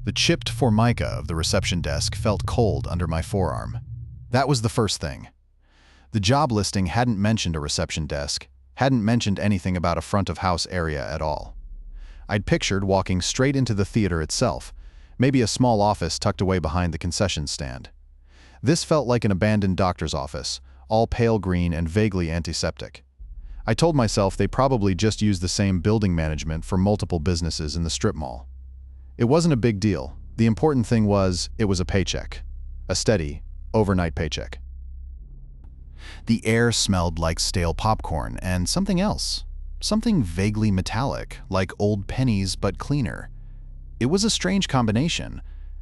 The chipped formica of the reception desk felt cold under my forearm. That was the first thing. The job listing hadn't mentioned a reception desk, hadn't mentioned anything about a front-of-house area at all. I'd pictured walking straight into the theater itself, maybe a small office tucked away behind the concession stand. This felt like an abandoned doctor's office, all pale green and vaguely antiseptic. I told myself they probably just used the same building management for multiple businesses in the strip mall. It wasn't a big deal. The important thing was, it was a paycheck. A steady, overnight paycheck. The air smelled like stale popcorn and something else. Something vaguely metallic, like old pennies but cleaner. It was a strange combination.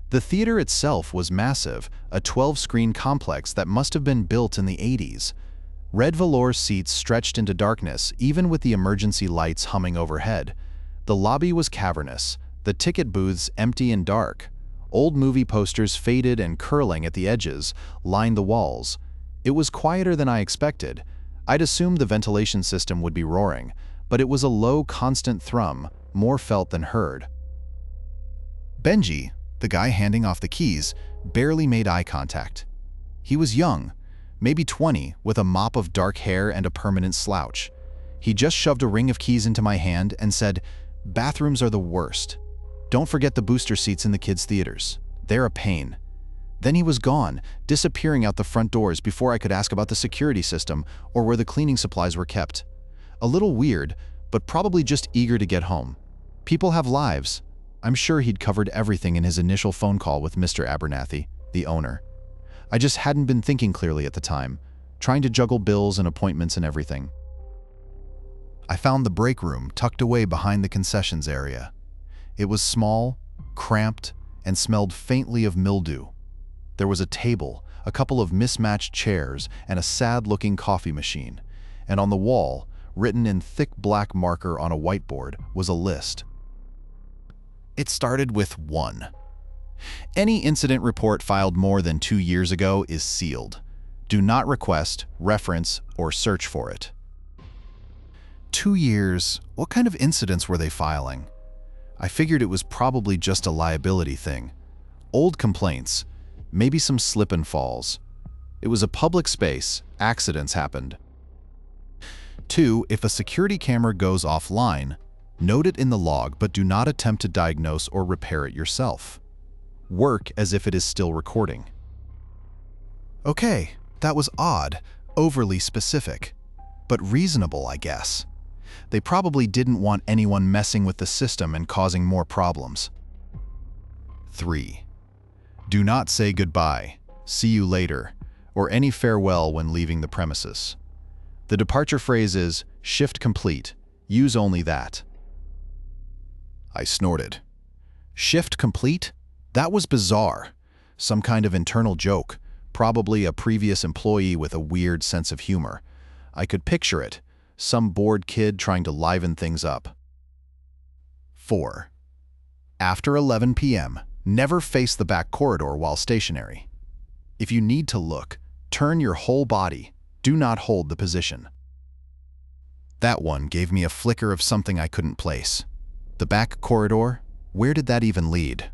The theater itself was massive, a 12-screen complex that must have been built in the 80s. Red velour seats stretched into darkness, even with the emergency lights humming overhead. The lobby was cavernous, the ticket booths empty and dark. Old movie posters, faded and curling at the edges, lined the walls. It was quieter than I expected. I'd assumed the ventilation system would be roaring, but it was a low, constant thrum, more felt than heard. Benji, the guy handing off the keys, barely made eye contact. He was young, maybe 20, with a mop of dark hair and a permanent slouch. He just shoved a ring of keys into my hand and said, "Bathrooms are the worst. Don't forget the booster seats in the kids' theaters. They're a pain." Then he was gone, disappearing out the front doors before I could ask about the security system or where the cleaning supplies were kept. A little weird, but probably just eager to get home. People have lives. I'm sure he'd covered everything in his initial phone call with Mr. Abernathy, the owner. I just hadn't been thinking clearly at the time, trying to juggle bills and appointments and everything. I found the break room tucked away behind the concessions area. It was small, cramped, and smelled faintly of mildew. There was a table, a couple of mismatched chairs, and a sad-looking coffee machine. And on the wall, written in thick black marker on a whiteboard, was a list. It started with 1. Any incident report filed more than 2 years ago is sealed. Do not request, reference, or search for it. 2 years? What kind of incidents were they filing? I figured it was probably just a liability thing. Old complaints, maybe some slip and falls. It was a public space, accidents happened. 2, if a security camera goes offline, note it in the log but do not attempt to diagnose or repair it yourself. Work as if it is still recording. Okay, that was odd, overly specific, but reasonable, I guess. They probably didn't want anyone messing with the system and causing more problems. 3. Do not say goodbye, see you later, or any farewell when leaving the premises. The departure phrase is, shift complete, use only that. I snorted. Shift complete? That was bizarre. Some kind of internal joke, probably a previous employee with a weird sense of humor. I could picture it, some bored kid trying to liven things up. 4. After 11 p.m., never face the back corridor while stationary. If you need to look, turn your whole body. Do not hold the position. That one gave me a flicker of something I couldn't place. The back corridor? Where did that even lead?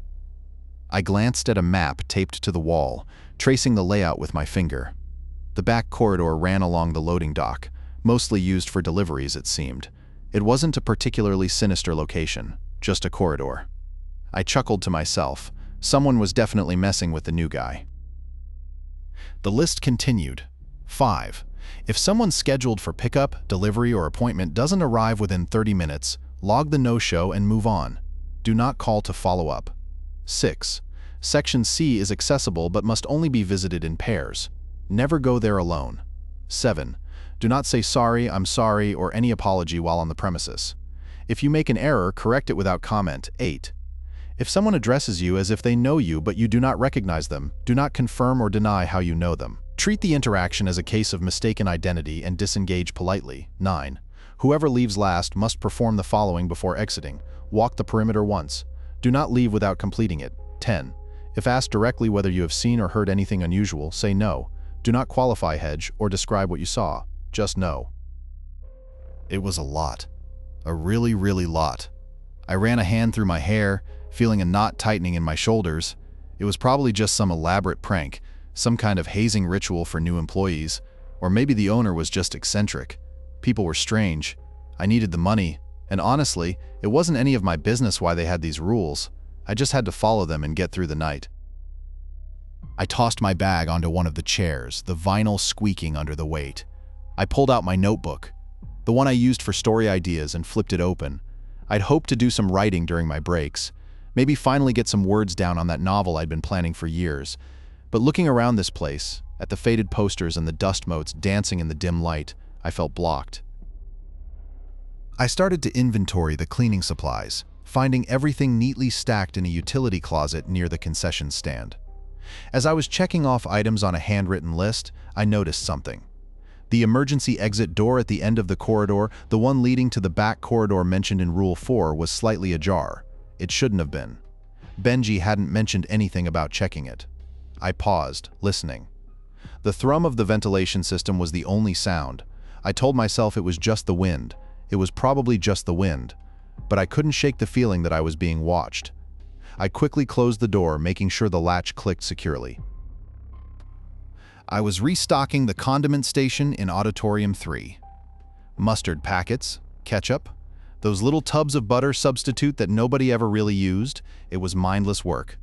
I glanced at a map taped to the wall, tracing the layout with my finger. The back corridor ran along the loading dock, mostly used for deliveries, it seemed. It wasn't a particularly sinister location, just a corridor. I chuckled to myself. Someone was definitely messing with the new guy. The list continued. 5. If someone scheduled for pickup, delivery, or appointment doesn't arrive within 30 minutes, log the no-show and move on. Do not call to follow up. 6. Section C is accessible but must only be visited in pairs. Never go there alone. 7. Do not say sorry, I'm sorry, or any apology while on the premises. If you make an error, correct it without comment. 8. If someone addresses you as if they know you but you do not recognize them, do not confirm or deny how you know them. Treat the interaction as a case of mistaken identity and disengage politely. 9. Whoever leaves last must perform the following before exiting. Walk the perimeter once. Do not leave without completing it. 10. If asked directly whether you have seen or heard anything unusual, say no. Do not qualify, hedge, or describe what you saw. Just no. It was a lot. A really, really lot. I ran a hand through my hair, feeling a knot tightening in my shoulders. It was probably just some elaborate prank, some kind of hazing ritual for new employees, or maybe the owner was just eccentric. People were strange. I needed the money, and honestly, it wasn't any of my business why they had these rules. I just had to follow them and get through the night. I tossed my bag onto one of the chairs, the vinyl squeaking under the weight. I pulled out my notebook, the one I used for story ideas, and flipped it open. I'd hoped to do some writing during my breaks, maybe finally get some words down on that novel I'd been planning for years. But looking around this place, at the faded posters and the dust motes dancing in the dim light, I felt blocked. I started to inventory the cleaning supplies, finding everything neatly stacked in a utility closet near the concession stand. As I was checking off items on a handwritten list, I noticed something. The emergency exit door at the end of the corridor, the one leading to the back corridor mentioned in Rule 4, was slightly ajar. It shouldn't have been. Benji hadn't mentioned anything about checking it. I paused, listening. The thrum of the ventilation system was the only sound. I told myself it was just the wind. It was probably just the wind. But I couldn't shake the feeling that I was being watched. I quickly closed the door, making sure the latch clicked securely. I was restocking the condiment station in Auditorium 3. Mustard packets, ketchup, those little tubs of butter substitute that nobody ever really used. It was mindless work.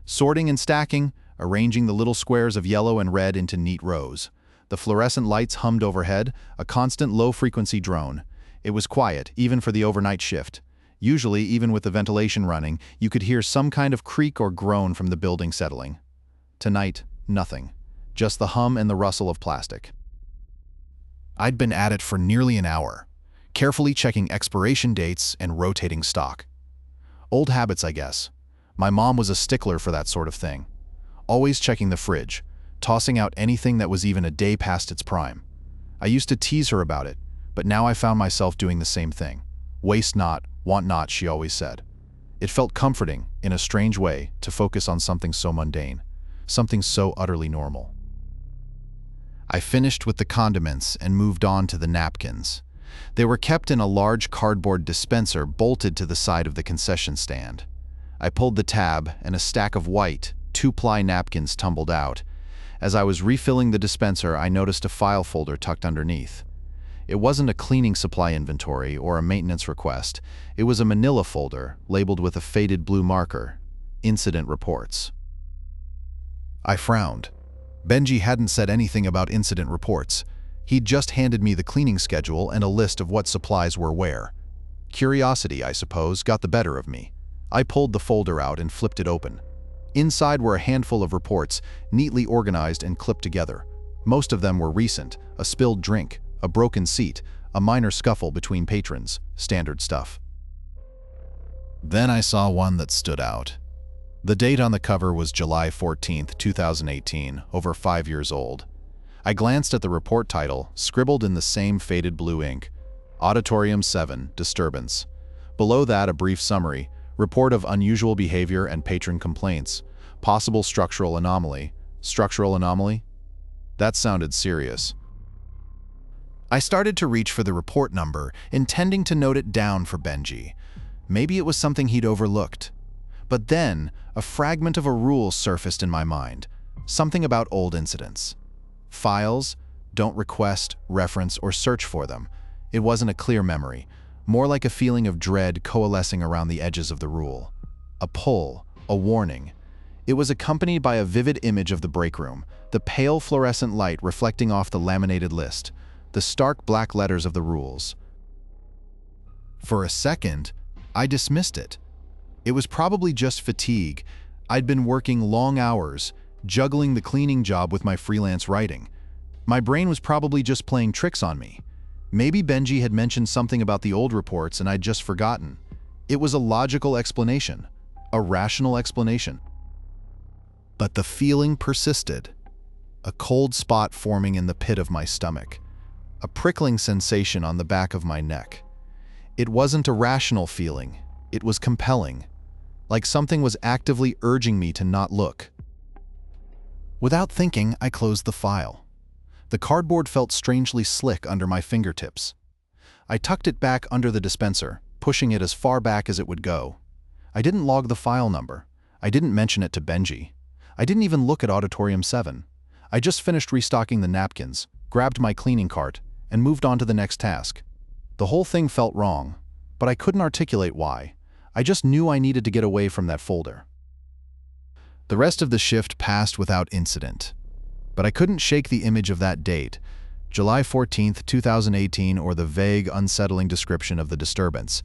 Sorting and stacking, arranging the little squares of yellow and red into neat rows. The fluorescent lights hummed overhead, a constant low-frequency drone. It was quiet, even for the overnight shift. Usually, even with the ventilation running, you could hear some kind of creak or groan from the building settling. Tonight, nothing. Just the hum and the rustle of plastic. I'd been at it for nearly an hour, carefully checking expiration dates and rotating stock. Old habits, I guess. My mom was a stickler for that sort of thing. Always checking the fridge, tossing out anything that was even a day past its prime. I used to tease her about it, but now I found myself doing the same thing. Waste not, want not, she always said. It felt comforting, in a strange way, to focus on something so mundane, something so utterly normal. I finished with the condiments and moved on to the napkins. They were kept in a large cardboard dispenser bolted to the side of the concession stand. I pulled the tab, and a stack of white, two-ply napkins tumbled out. As I was refilling the dispenser, I noticed a file folder tucked underneath. It wasn't a cleaning supply inventory or a maintenance request. It was a manila folder, labeled with a faded blue marker, Incident Reports. I frowned. Benji hadn't said anything about incident reports. He'd just handed me the cleaning schedule and a list of what supplies were where. Curiosity, I suppose, got the better of me. I pulled the folder out and flipped it open. Inside were a handful of reports, neatly organized and clipped together. Most of them were recent: a spilled drink, a broken seat, a minor scuffle between patrons, standard stuff. Then I saw one that stood out. The date on the cover was July 14th, 2018, over 5 years old. I glanced at the report title, scribbled in the same faded blue ink: Auditorium 7, Disturbance. Below that, a brief summary: Report of unusual behavior and patron complaints. Possible structural anomaly. Structural anomaly? That sounded serious. I started to reach for the report number, intending to note it down for Benji. Maybe it was something he'd overlooked. But then, a fragment of a rule surfaced in my mind. Something about old incidents. Files, don't request, reference, or search for them. It wasn't a clear memory, more like a feeling of dread coalescing around the edges of the rule. A pull, a warning. It was accompanied by a vivid image of the break room, the pale fluorescent light reflecting off the laminated list, the stark black letters of the rules. For a second, I dismissed it. It was probably just fatigue. I'd been working long hours, juggling the cleaning job with my freelance writing. My brain was probably just playing tricks on me. Maybe Benji had mentioned something about the old reports and I'd just forgotten. It was a logical explanation, a rational explanation. But the feeling persisted. A cold spot forming in the pit of my stomach. A prickling sensation on the back of my neck. It wasn't a rational feeling. It was compelling. Like something was actively urging me to not look. Without thinking, I closed the file. The cardboard felt strangely slick under my fingertips. I tucked it back under the dispenser, pushing it as far back as it would go. I didn't log the file number. I didn't mention it to Benji. I didn't even look at Auditorium 7. I just finished restocking the napkins, grabbed my cleaning cart, and moved on to the next task. The whole thing felt wrong, but I couldn't articulate why. I just knew I needed to get away from that folder. The rest of the shift passed without incident. But I couldn't shake the image of that date, July 14th, 2018, or the vague, unsettling description of the disturbance.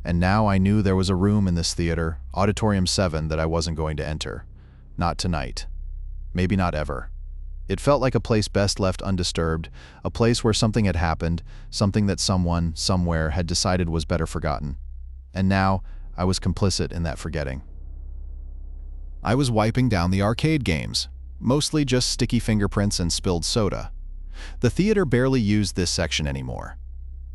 And now I knew there was a room in this theater, Auditorium 7, that I wasn't going to enter. Not tonight. Maybe not ever. It felt like a place best left undisturbed, a place where something had happened, something that someone, somewhere, had decided was better forgotten. And now, I was complicit in that forgetting. I was wiping down the arcade games, mostly just sticky fingerprints and spilled soda. The theater barely used this section anymore.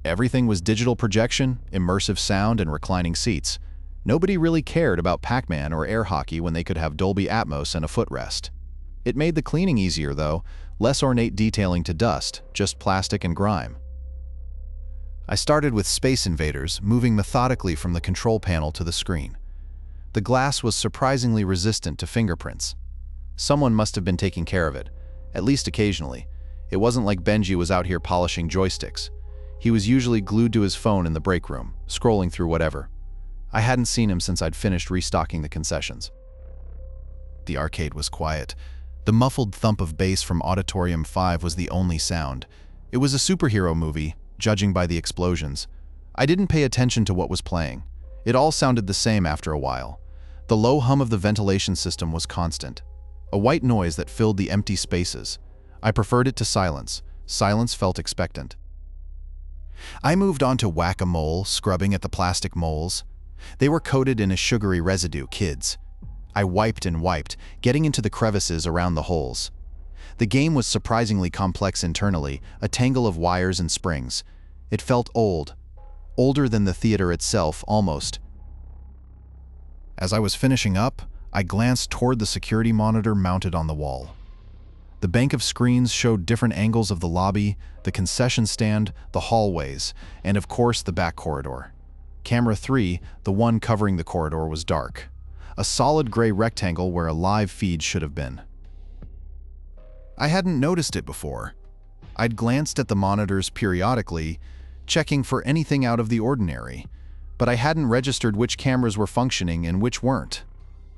Everything was digital projection, immersive sound, and reclining seats. Nobody really cared about Pac-Man or air hockey when they could have Dolby Atmos and a footrest. It made the cleaning easier, though, less ornate detailing to dust, just plastic and grime. I started with Space Invaders, moving methodically from the control panel to the screen. The glass was surprisingly resistant to fingerprints. Someone must have been taking care of it, at least occasionally. It wasn't like Benji was out here polishing joysticks. He was usually glued to his phone in the break room, scrolling through whatever. I hadn't seen him since I'd finished restocking the concessions. The arcade was quiet. The muffled thump of bass from Auditorium 5 was the only sound. It was a superhero movie, judging by the explosions. I didn't pay attention to what was playing. It all sounded the same after a while. The low hum of the ventilation system was constant, a white noise that filled the empty spaces. I preferred it to silence. Silence felt expectant. I moved on to whack-a-mole, scrubbing at the plastic moles. They were coated in a sugary residue, kids. I wiped and wiped, getting into the crevices around the holes. The game was surprisingly complex internally, a tangle of wires and springs. It felt old. Older than the theater itself, almost. As I was finishing up, I glanced toward the security monitor mounted on the wall. The bank of screens showed different angles of the lobby, the concession stand, the hallways, and of course the back corridor. Camera 3, the one covering the corridor, was dark. A solid gray rectangle where a live feed should have been. I hadn't noticed it before. I'd glanced at the monitors periodically, checking for anything out of the ordinary, but I hadn't registered which cameras were functioning and which weren't.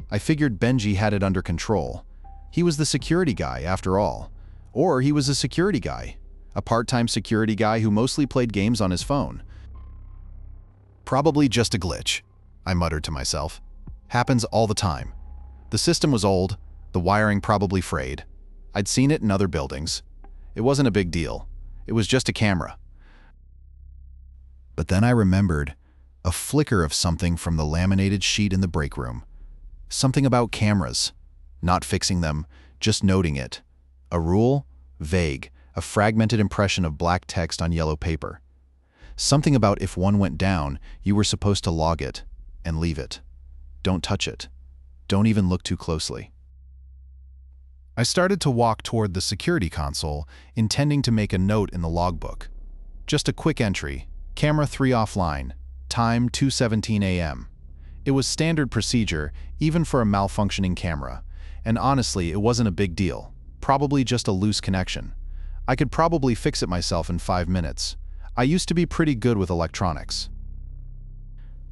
I figured Benji had it under control. He was the security guy, after all. Or he was a security guy, a part-time security guy who mostly played games on his phone. Probably just a glitch, I muttered to myself. Happens all the time. The system was old, the wiring probably frayed. I'd seen it in other buildings. It wasn't a big deal. It was just a camera. But then I remembered a flicker of something from the laminated sheet in the break room. Something about cameras. Not fixing them, just noting it. A rule? Vague. A fragmented impression of black text on yellow paper. Something about if one went down, you were supposed to log it and leave it. Don't touch it. Don't even look too closely. I started to walk toward the security console, intending to make a note in the logbook. Just a quick entry. Camera 3 offline. Time 2:17 a.m. It was standard procedure, even for a malfunctioning camera. And honestly, it wasn't a big deal. Probably just a loose connection. I could probably fix it myself in 5 minutes. I used to be pretty good with electronics.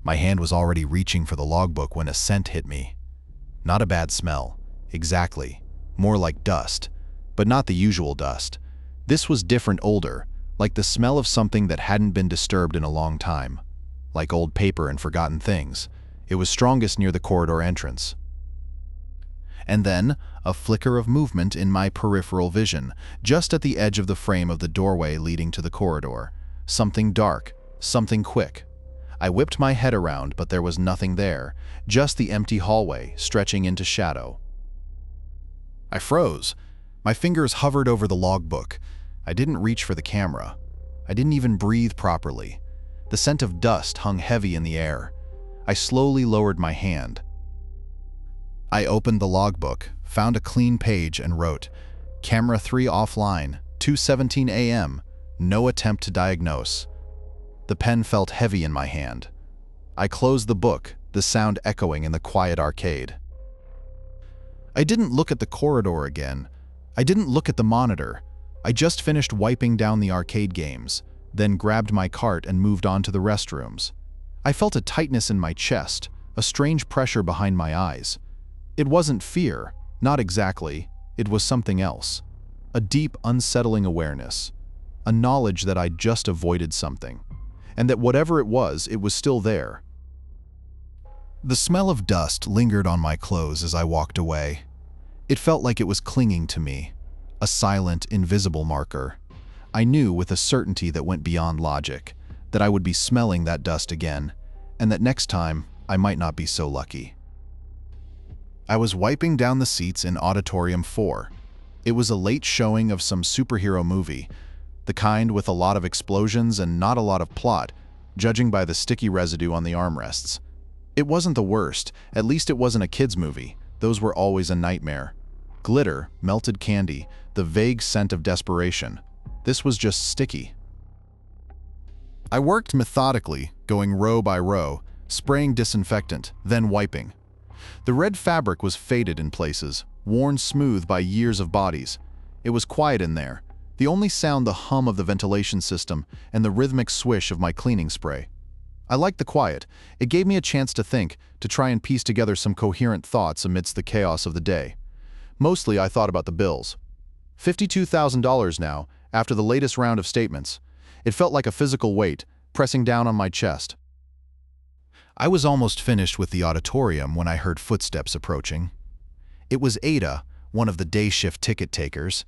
My hand was already reaching for the logbook when a scent hit me. Not a bad smell. Exactly. More like dust. But not the usual dust. This was different, older, like the smell of something that hadn't been disturbed in a long time. Like old paper and forgotten things. It was strongest near the corridor entrance. And then, a flicker of movement in my peripheral vision, just at the edge of the frame of the doorway leading to the corridor. Something dark, something quick. I whipped my head around, but there was nothing there, just the empty hallway stretching into shadow. I froze. My fingers hovered over the logbook. I didn't reach for the camera. I didn't even breathe properly. The scent of dust hung heavy in the air. I slowly lowered my hand. I opened the logbook, found a clean page, and wrote, Camera 3 offline, 2:17 a.m., no attempt to diagnose. The pen felt heavy in my hand. I closed the book, the sound echoing in the quiet arcade. I didn't look at the corridor again. I didn't look at the monitor. I just finished wiping down the arcade games, then grabbed my cart and moved on to the restrooms. I felt a tightness in my chest, a strange pressure behind my eyes. It wasn't fear, not exactly. It was something else. A deep, unsettling awareness. A knowledge that I'd just avoided something, and that whatever it was still there. The smell of dust lingered on my clothes as I walked away. It felt like it was clinging to me, a silent, invisible marker. I knew with a certainty that went beyond logic that I would be smelling that dust again, and that next time I might not be so lucky. I was wiping down the seats in Auditorium 4. It was a late showing of some superhero movie, the kind with a lot of explosions and not a lot of plot, judging by the sticky residue on the armrests. It wasn't the worst, at least it wasn't a kid's movie. Those were always a nightmare. Glitter, melted candy, the vague scent of desperation. This was just sticky. I worked methodically, going row by row, spraying disinfectant, then wiping. The red fabric was faded in places, worn smooth by years of bodies. It was quiet in there, the only sound the hum of the ventilation system and the rhythmic swish of my cleaning spray. I liked the quiet. It gave me a chance to think, to try and piece together some coherent thoughts amidst the chaos of the day. Mostly I thought about the bills. $52,000 now, after the latest round of statements. It felt like a physical weight, pressing down on my chest. I was almost finished with the auditorium when I heard footsteps approaching. It was Ada, one of the day shift ticket takers.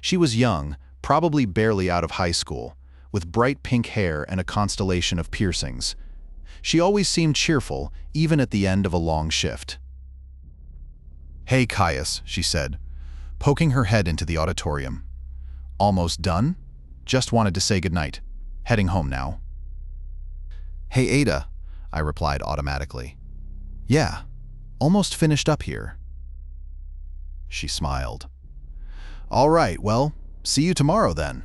She was young, probably barely out of high school, with bright pink hair and a constellation of piercings. She always seemed cheerful, even at the end of a long shift. "Hey, Caius," she said, poking her head into the auditorium. "Almost done? Just wanted to say goodnight. Heading home now." "Hey, Ada," I replied automatically. "Yeah, almost finished up here." She smiled. "All right, well, see you tomorrow then."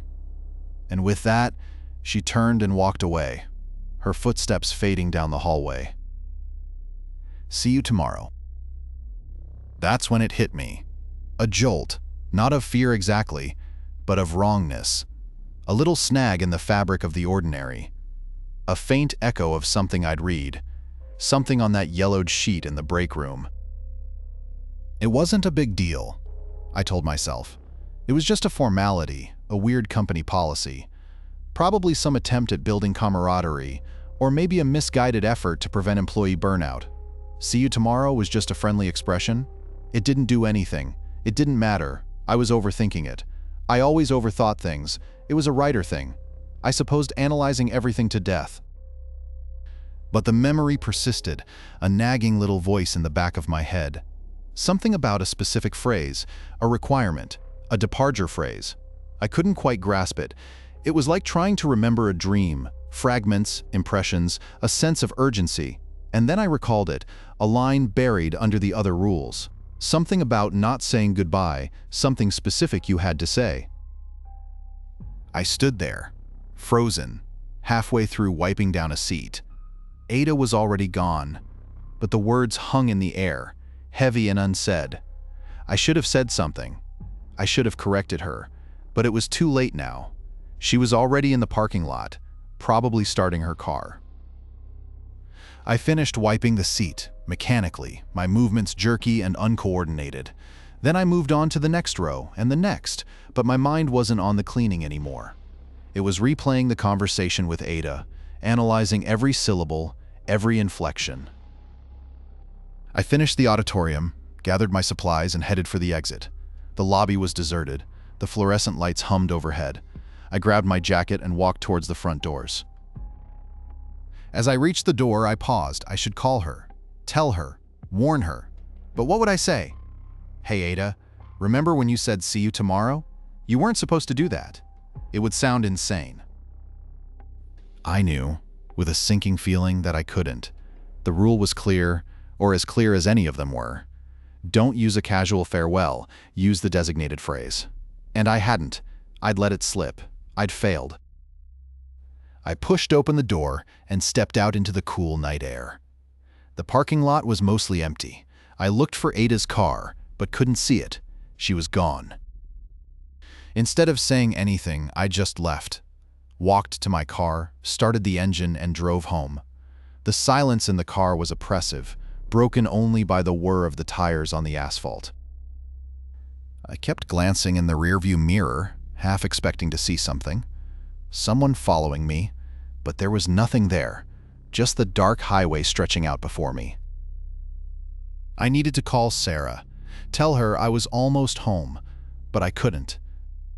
And with that, she turned and walked away, her footsteps fading down the hallway. See you tomorrow. That's when it hit me. A jolt, not of fear exactly, but of wrongness. A little snag in the fabric of the ordinary. A faint echo of something I'd read, something on that yellowed sheet in the break room. It wasn't a big deal, I told myself. It was just a formality, a weird company policy. Probably some attempt at building camaraderie, or maybe a misguided effort to prevent employee burnout. See you tomorrow was just a friendly expression. It didn't do anything. It didn't matter. I was overthinking it. I always overthought things. It was a writer thing. I supposed analyzing everything to death. But the memory persisted, a nagging little voice in the back of my head. Something about a specific phrase, a requirement, a departure phrase. I couldn't quite grasp it. It was like trying to remember a dream, fragments, impressions, a sense of urgency. And then I recalled it, a line buried under the other rules. Something about not saying goodbye, something specific you had to say. I stood there, frozen, halfway through wiping down a seat. Ada was already gone, but the words hung in the air, heavy and unsaid. I should have said something. I should have corrected her, but it was too late now. She was already in the parking lot, probably starting her car. I finished wiping the seat, mechanically, my movements jerky and uncoordinated. Then I moved on to the next row and the next, but my mind wasn't on the cleaning anymore. It was replaying the conversation with Ada, analyzing every syllable, every inflection. I finished the auditorium, gathered my supplies, and headed for the exit. The lobby was deserted. The fluorescent lights hummed overhead. I grabbed my jacket and walked towards the front doors. As I reached the door, I paused. I should call her, tell her, warn her. But what would I say? "Hey, Ada, remember when you said see you tomorrow? You weren't supposed to do that." It would sound insane. I knew, with a sinking feeling, that I couldn't. The rule was clear, or as clear as any of them were. Don't use a casual farewell, use the designated phrase. And I hadn't. I'd let it slip. I'd failed. I pushed open the door and stepped out into the cool night air. The The parking lot was mostly empty. I looked for Ada's car, but couldn't see it. She was gone. Instead of saying anything, I just left. Walked to my car, started the engine, and drove home. The silence in the car was oppressive, broken only by the whir of the tires on the asphalt. I kept glancing in the rearview mirror, half expecting to see something. Someone following me, but there was nothing there, just the dark highway stretching out before me. I needed to call Sarah, tell her I was almost home, but I couldn't.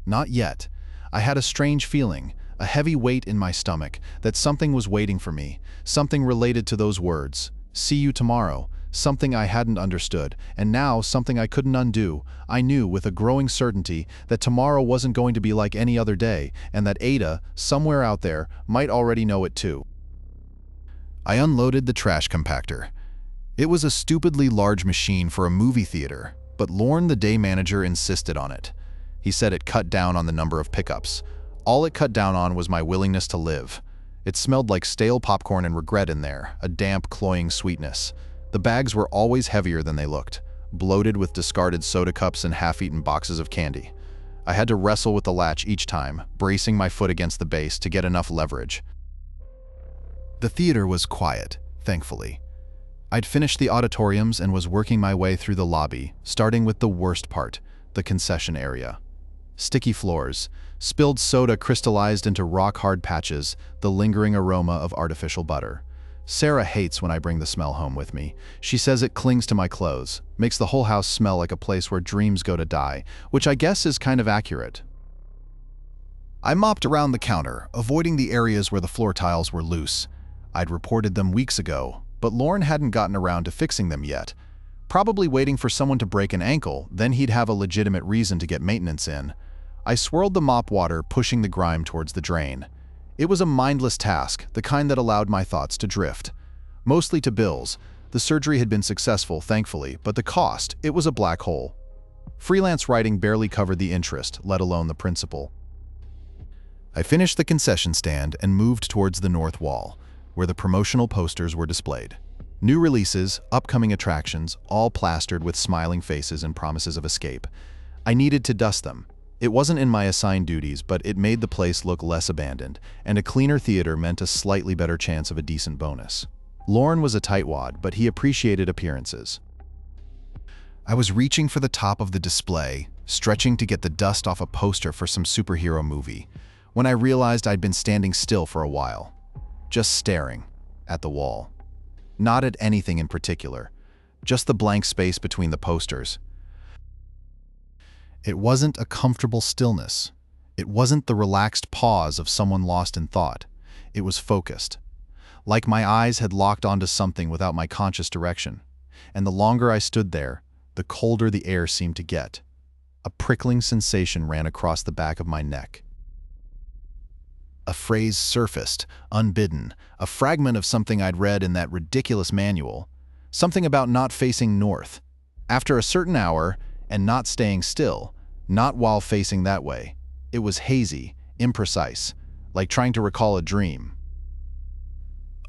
Not yet. I had a strange feeling, a heavy weight in my stomach, that something was waiting for me, something related to those words, "See you tomorrow," something I hadn't understood, and now something I couldn't undo. I knew with a growing certainty that tomorrow wasn't going to be like any other day, and that Ada, somewhere out there, might already know it too. I unloaded the trash compactor. It was a stupidly large machine for a movie theater, but Lorne, the day manager, insisted on it. He said it cut down on the number of pickups. All it cut down on was my willingness to live. It smelled like stale popcorn and regret in there, a damp, cloying sweetness. The bags were always heavier than they looked, bloated with discarded soda cups and half-eaten boxes of candy. I had to wrestle with the latch each time, bracing my foot against the base to get enough leverage. The theater was quiet, thankfully. I'd finished the auditoriums and was working my way through the lobby, starting with the worst part, the concession area. Sticky floors, spilled soda crystallized into rock-hard patches, the lingering aroma of artificial butter. Sarah hates when I bring the smell home with me. She says it clings to my clothes, makes the whole house smell like a place where dreams go to die, which I guess is kind of accurate. I mopped around the counter, avoiding the areas where the floor tiles were loose. I'd reported them weeks ago, but Lorne hadn't gotten around to fixing them yet. Probably waiting for someone to break an ankle, then he'd have a legitimate reason to get maintenance in. I swirled the mop water, pushing the grime towards the drain. It was a mindless task, the kind that allowed my thoughts to drift. Mostly to bills. The surgery had been successful, thankfully, but the cost, it was a black hole. Freelance writing barely covered the interest, let alone the principal. I finished the concession stand and moved towards the north wall, where the promotional posters were displayed. New releases, upcoming attractions, all plastered with smiling faces and promises of escape. I needed to dust them. It wasn't in my assigned duties, but it made the place look less abandoned, and a cleaner theater meant a slightly better chance of a decent bonus. Lorne was a tightwad, but he appreciated appearances. I was reaching for the top of the display, stretching to get the dust off a poster for some superhero movie, when I realized I'd been standing still for a while, just staring at the wall. Not at anything in particular, just the blank space between the posters. It wasn't a comfortable stillness. It wasn't the relaxed pause of someone lost in thought. It was focused. Like my eyes had locked onto something without my conscious direction. And the longer I stood there, the colder the air seemed to get. A prickling sensation ran across the back of my neck. A phrase surfaced, unbidden, a fragment of something I'd read in that ridiculous manual. Something about not facing north. After a certain hour, and not staying still, not while facing that way. It was hazy, imprecise, like trying to recall a dream.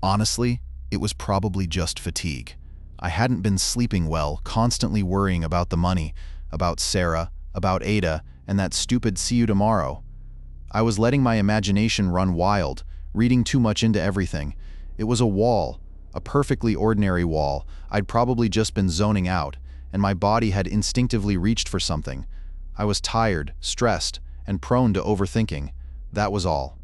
Honestly, it was probably just fatigue. I hadn't been sleeping well, constantly worrying about the money, about Sarah, about Ada, and that stupid "see you tomorrow." I was letting my imagination run wild, reading too much into everything. It was a wall, a perfectly ordinary wall. I'd probably just been zoning out, and my body had instinctively reached for something. I was tired, stressed, and prone to overthinking. That was all.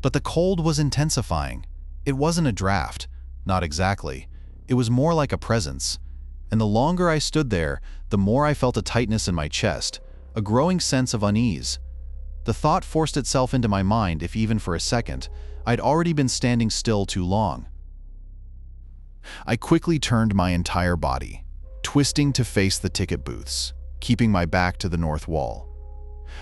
But the cold was intensifying. It wasn't a draft, not exactly. It was more like a presence. And the longer I stood there, the more I felt a tightness in my chest, a growing sense of unease. The thought forced itself into my mind, if even for a second. I'd already been standing still too long. I quickly turned my entire body, twisting to face the ticket booths, keeping my back to the north wall.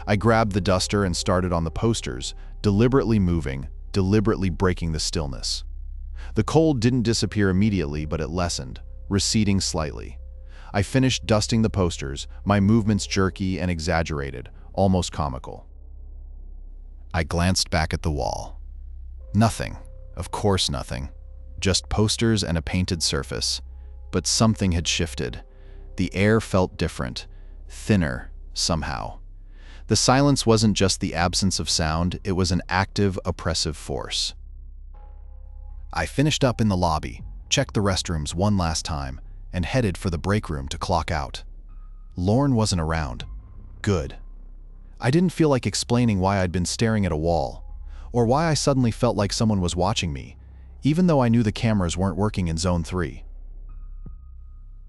I grabbed the duster and started on the posters, deliberately moving, deliberately breaking the stillness. The cold didn't disappear immediately, but it lessened, receding slightly. I finished dusting the posters, my movements jerky and exaggerated, almost comical. I glanced back at the wall. Nothing, of course nothing. just posters and a painted surface. But something had shifted. The air felt different, thinner, somehow. The silence wasn't just the absence of sound, it was an active, oppressive force. I finished up in the lobby, checked the restrooms one last time, and headed for the break room to clock out. Lorne wasn't around. Good. I didn't feel like explaining why I'd been staring at a wall, or why I suddenly felt like someone was watching me, even though I knew the cameras weren't working in Zone 3.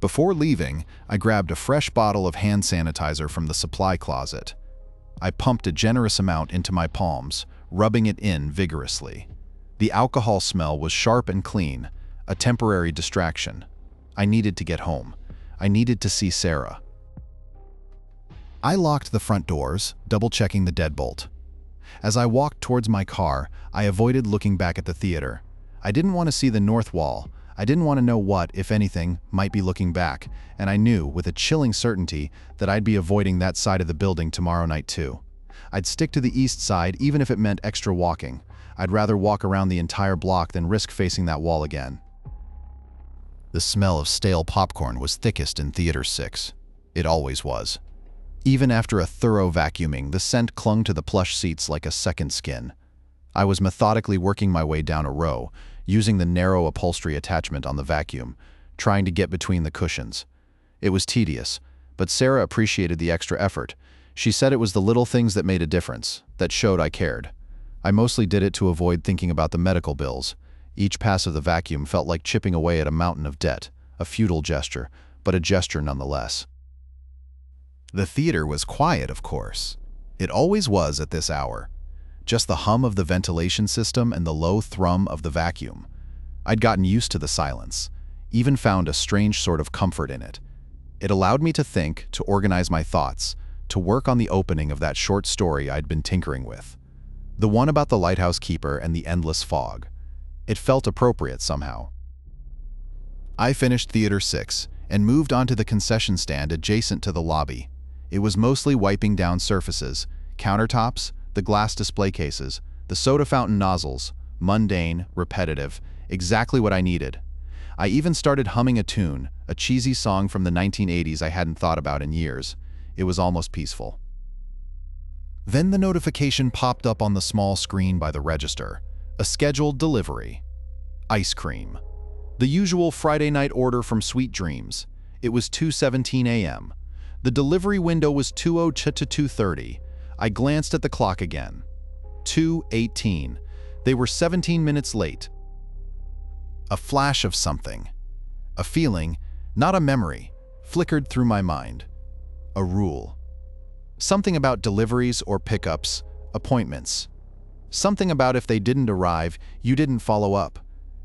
Before leaving, I grabbed a fresh bottle of hand sanitizer from the supply closet. I pumped a generous amount into my palms, rubbing it in vigorously. The alcohol smell was sharp and clean, a temporary distraction. I needed to get home. I needed to see Sarah. I locked the front doors, double-checking the deadbolt. As I walked towards my car, I avoided looking back at the theater. I didn't want to see the north wall. I didn't want to know what, if anything, might be looking back, and I knew, with a chilling certainty, that I'd be avoiding that side of the building tomorrow night too. I'd stick to the east side even if it meant extra walking. I'd rather walk around the entire block than risk facing that wall again. The smell of stale popcorn was thickest in Theater 6. It always was. Even after a thorough vacuuming, the scent clung to the plush seats like a second skin. I was methodically working my way down a row, using the narrow upholstery attachment on the vacuum, trying to get between the cushions. It was tedious, but Sarah appreciated the extra effort. She said it was the little things that made a difference, that showed I cared. I mostly did it to avoid thinking about the medical bills. Each pass of the vacuum felt like chipping away at a mountain of debt, a futile gesture, but a gesture nonetheless. The theater was quiet, of course. It always was at this hour. Just the hum of the ventilation system and the low thrum of the vacuum. I'd gotten used to the silence, even found a strange sort of comfort in it. It allowed me to think, to organize my thoughts, to work on the opening of that short story I'd been tinkering with. The one about the lighthouse keeper and the endless fog. It felt appropriate somehow. I finished Theater 6 and moved onto the concession stand adjacent to the lobby. It was mostly wiping down surfaces, countertops, the glass display cases, the soda fountain nozzles, mundane, repetitive, exactly what I needed. I even started humming a tune, a cheesy song from the 1980s I hadn't thought about in years. It was almost peaceful. Then the notification popped up on the small screen by the register. A scheduled delivery. Ice cream. The usual Friday night order from Sweet Dreams. It was 2:17 a.m. The delivery window was 2:02 to 2:30. I glanced at the clock again. 2:18. They were 17 minutes late. A flash of something. A feeling, not a memory, flickered through my mind. A rule. Something about deliveries or pickups, appointments. Something about if they didn't arrive, you didn't follow up.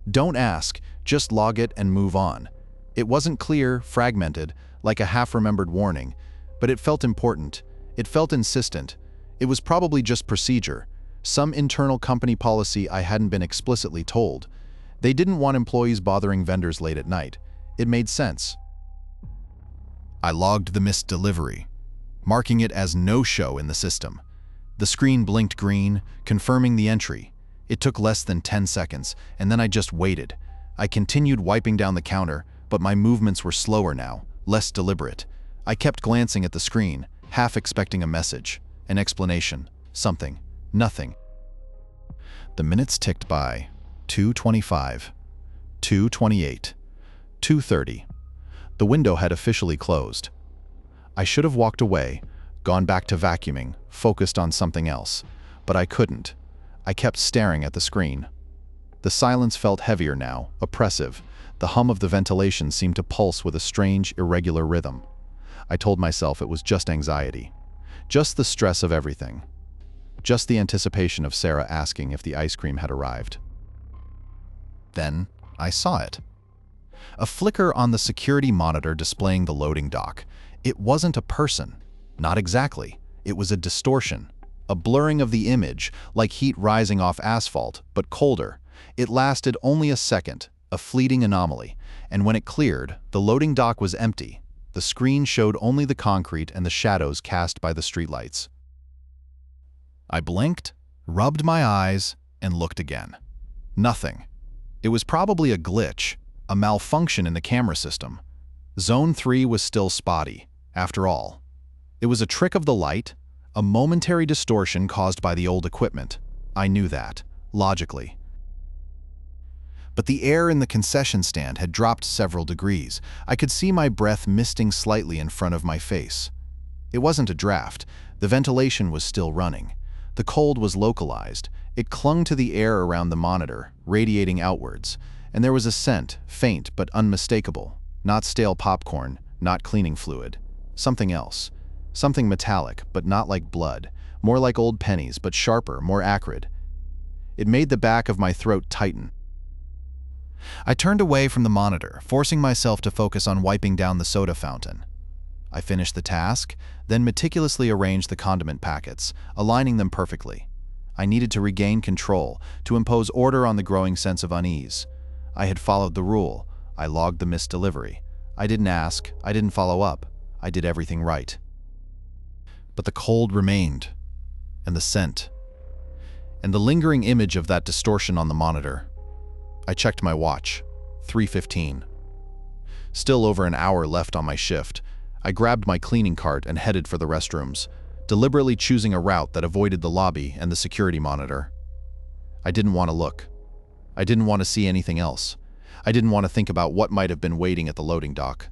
Don't ask, just log it and move on. It wasn't clear, fragmented, like a half-remembered warning, but it felt important. It felt insistent. It was probably just procedure, some internal company policy I hadn't been explicitly told. They didn't want employees bothering vendors late at night. It made sense. I logged the missed delivery, marking it as no-show in the system. The screen blinked green, confirming the entry. It took less than 10 seconds, and then I just waited. I continued wiping down the counter, but my movements were slower now, less deliberate. I kept glancing at the screen, half expecting a message, an explanation, something, nothing. The minutes ticked by. 2:25, 2:28, 2:30. The window had officially closed. I should have walked away, gone back to vacuuming, focused on something else, but I couldn't. I kept staring at the screen. The silence felt heavier now, oppressive. The hum of the ventilation seemed to pulse with a strange, irregular rhythm. I told myself it was just anxiety. Just the stress of everything. Just the anticipation of Sarah asking if the ice cream had arrived. Then I saw it. A flicker on the security monitor displaying the loading dock. It wasn't a person. Not exactly. It was a distortion. A blurring of the image, like heat rising off asphalt, but colder. It lasted only a second, a fleeting anomaly, and when it cleared, the loading dock was empty. The screen showed only the concrete and the shadows cast by the streetlights. I blinked, rubbed my eyes, and looked again. Nothing. It was probably a glitch, a malfunction in the camera system. Zone 3 was still spotty, after all. It was a trick of the light, a momentary distortion caused by the old equipment. I knew that, logically. But the air in the concession stand had dropped several degrees. I could see my breath misting slightly in front of my face. It wasn't a draft. The ventilation was still running. The cold was localized. It clung to the air around the monitor, radiating outwards, and there was a scent, faint but unmistakable. Not stale popcorn, not cleaning fluid. Something else. Something metallic, but not like blood. More like old pennies, but sharper, more acrid. It made the back of my throat tighten. I turned away from the monitor, forcing myself to focus on wiping down the soda fountain. I finished the task, then meticulously arranged the condiment packets, aligning them perfectly. I needed to regain control, to impose order on the growing sense of unease. I had followed the rule. I logged the missed delivery. I didn't ask. I didn't follow up. I did everything right. But the cold remained, and the scent, and the lingering image of that distortion on the monitor. I checked my watch. 3:15. Still over an hour left on my shift. I grabbed my cleaning cart and headed for the restrooms, deliberately choosing a route that avoided the lobby and the security monitor. I didn't want to look. I didn't want to see anything else. I didn't want to think about what might have been waiting at the loading dock.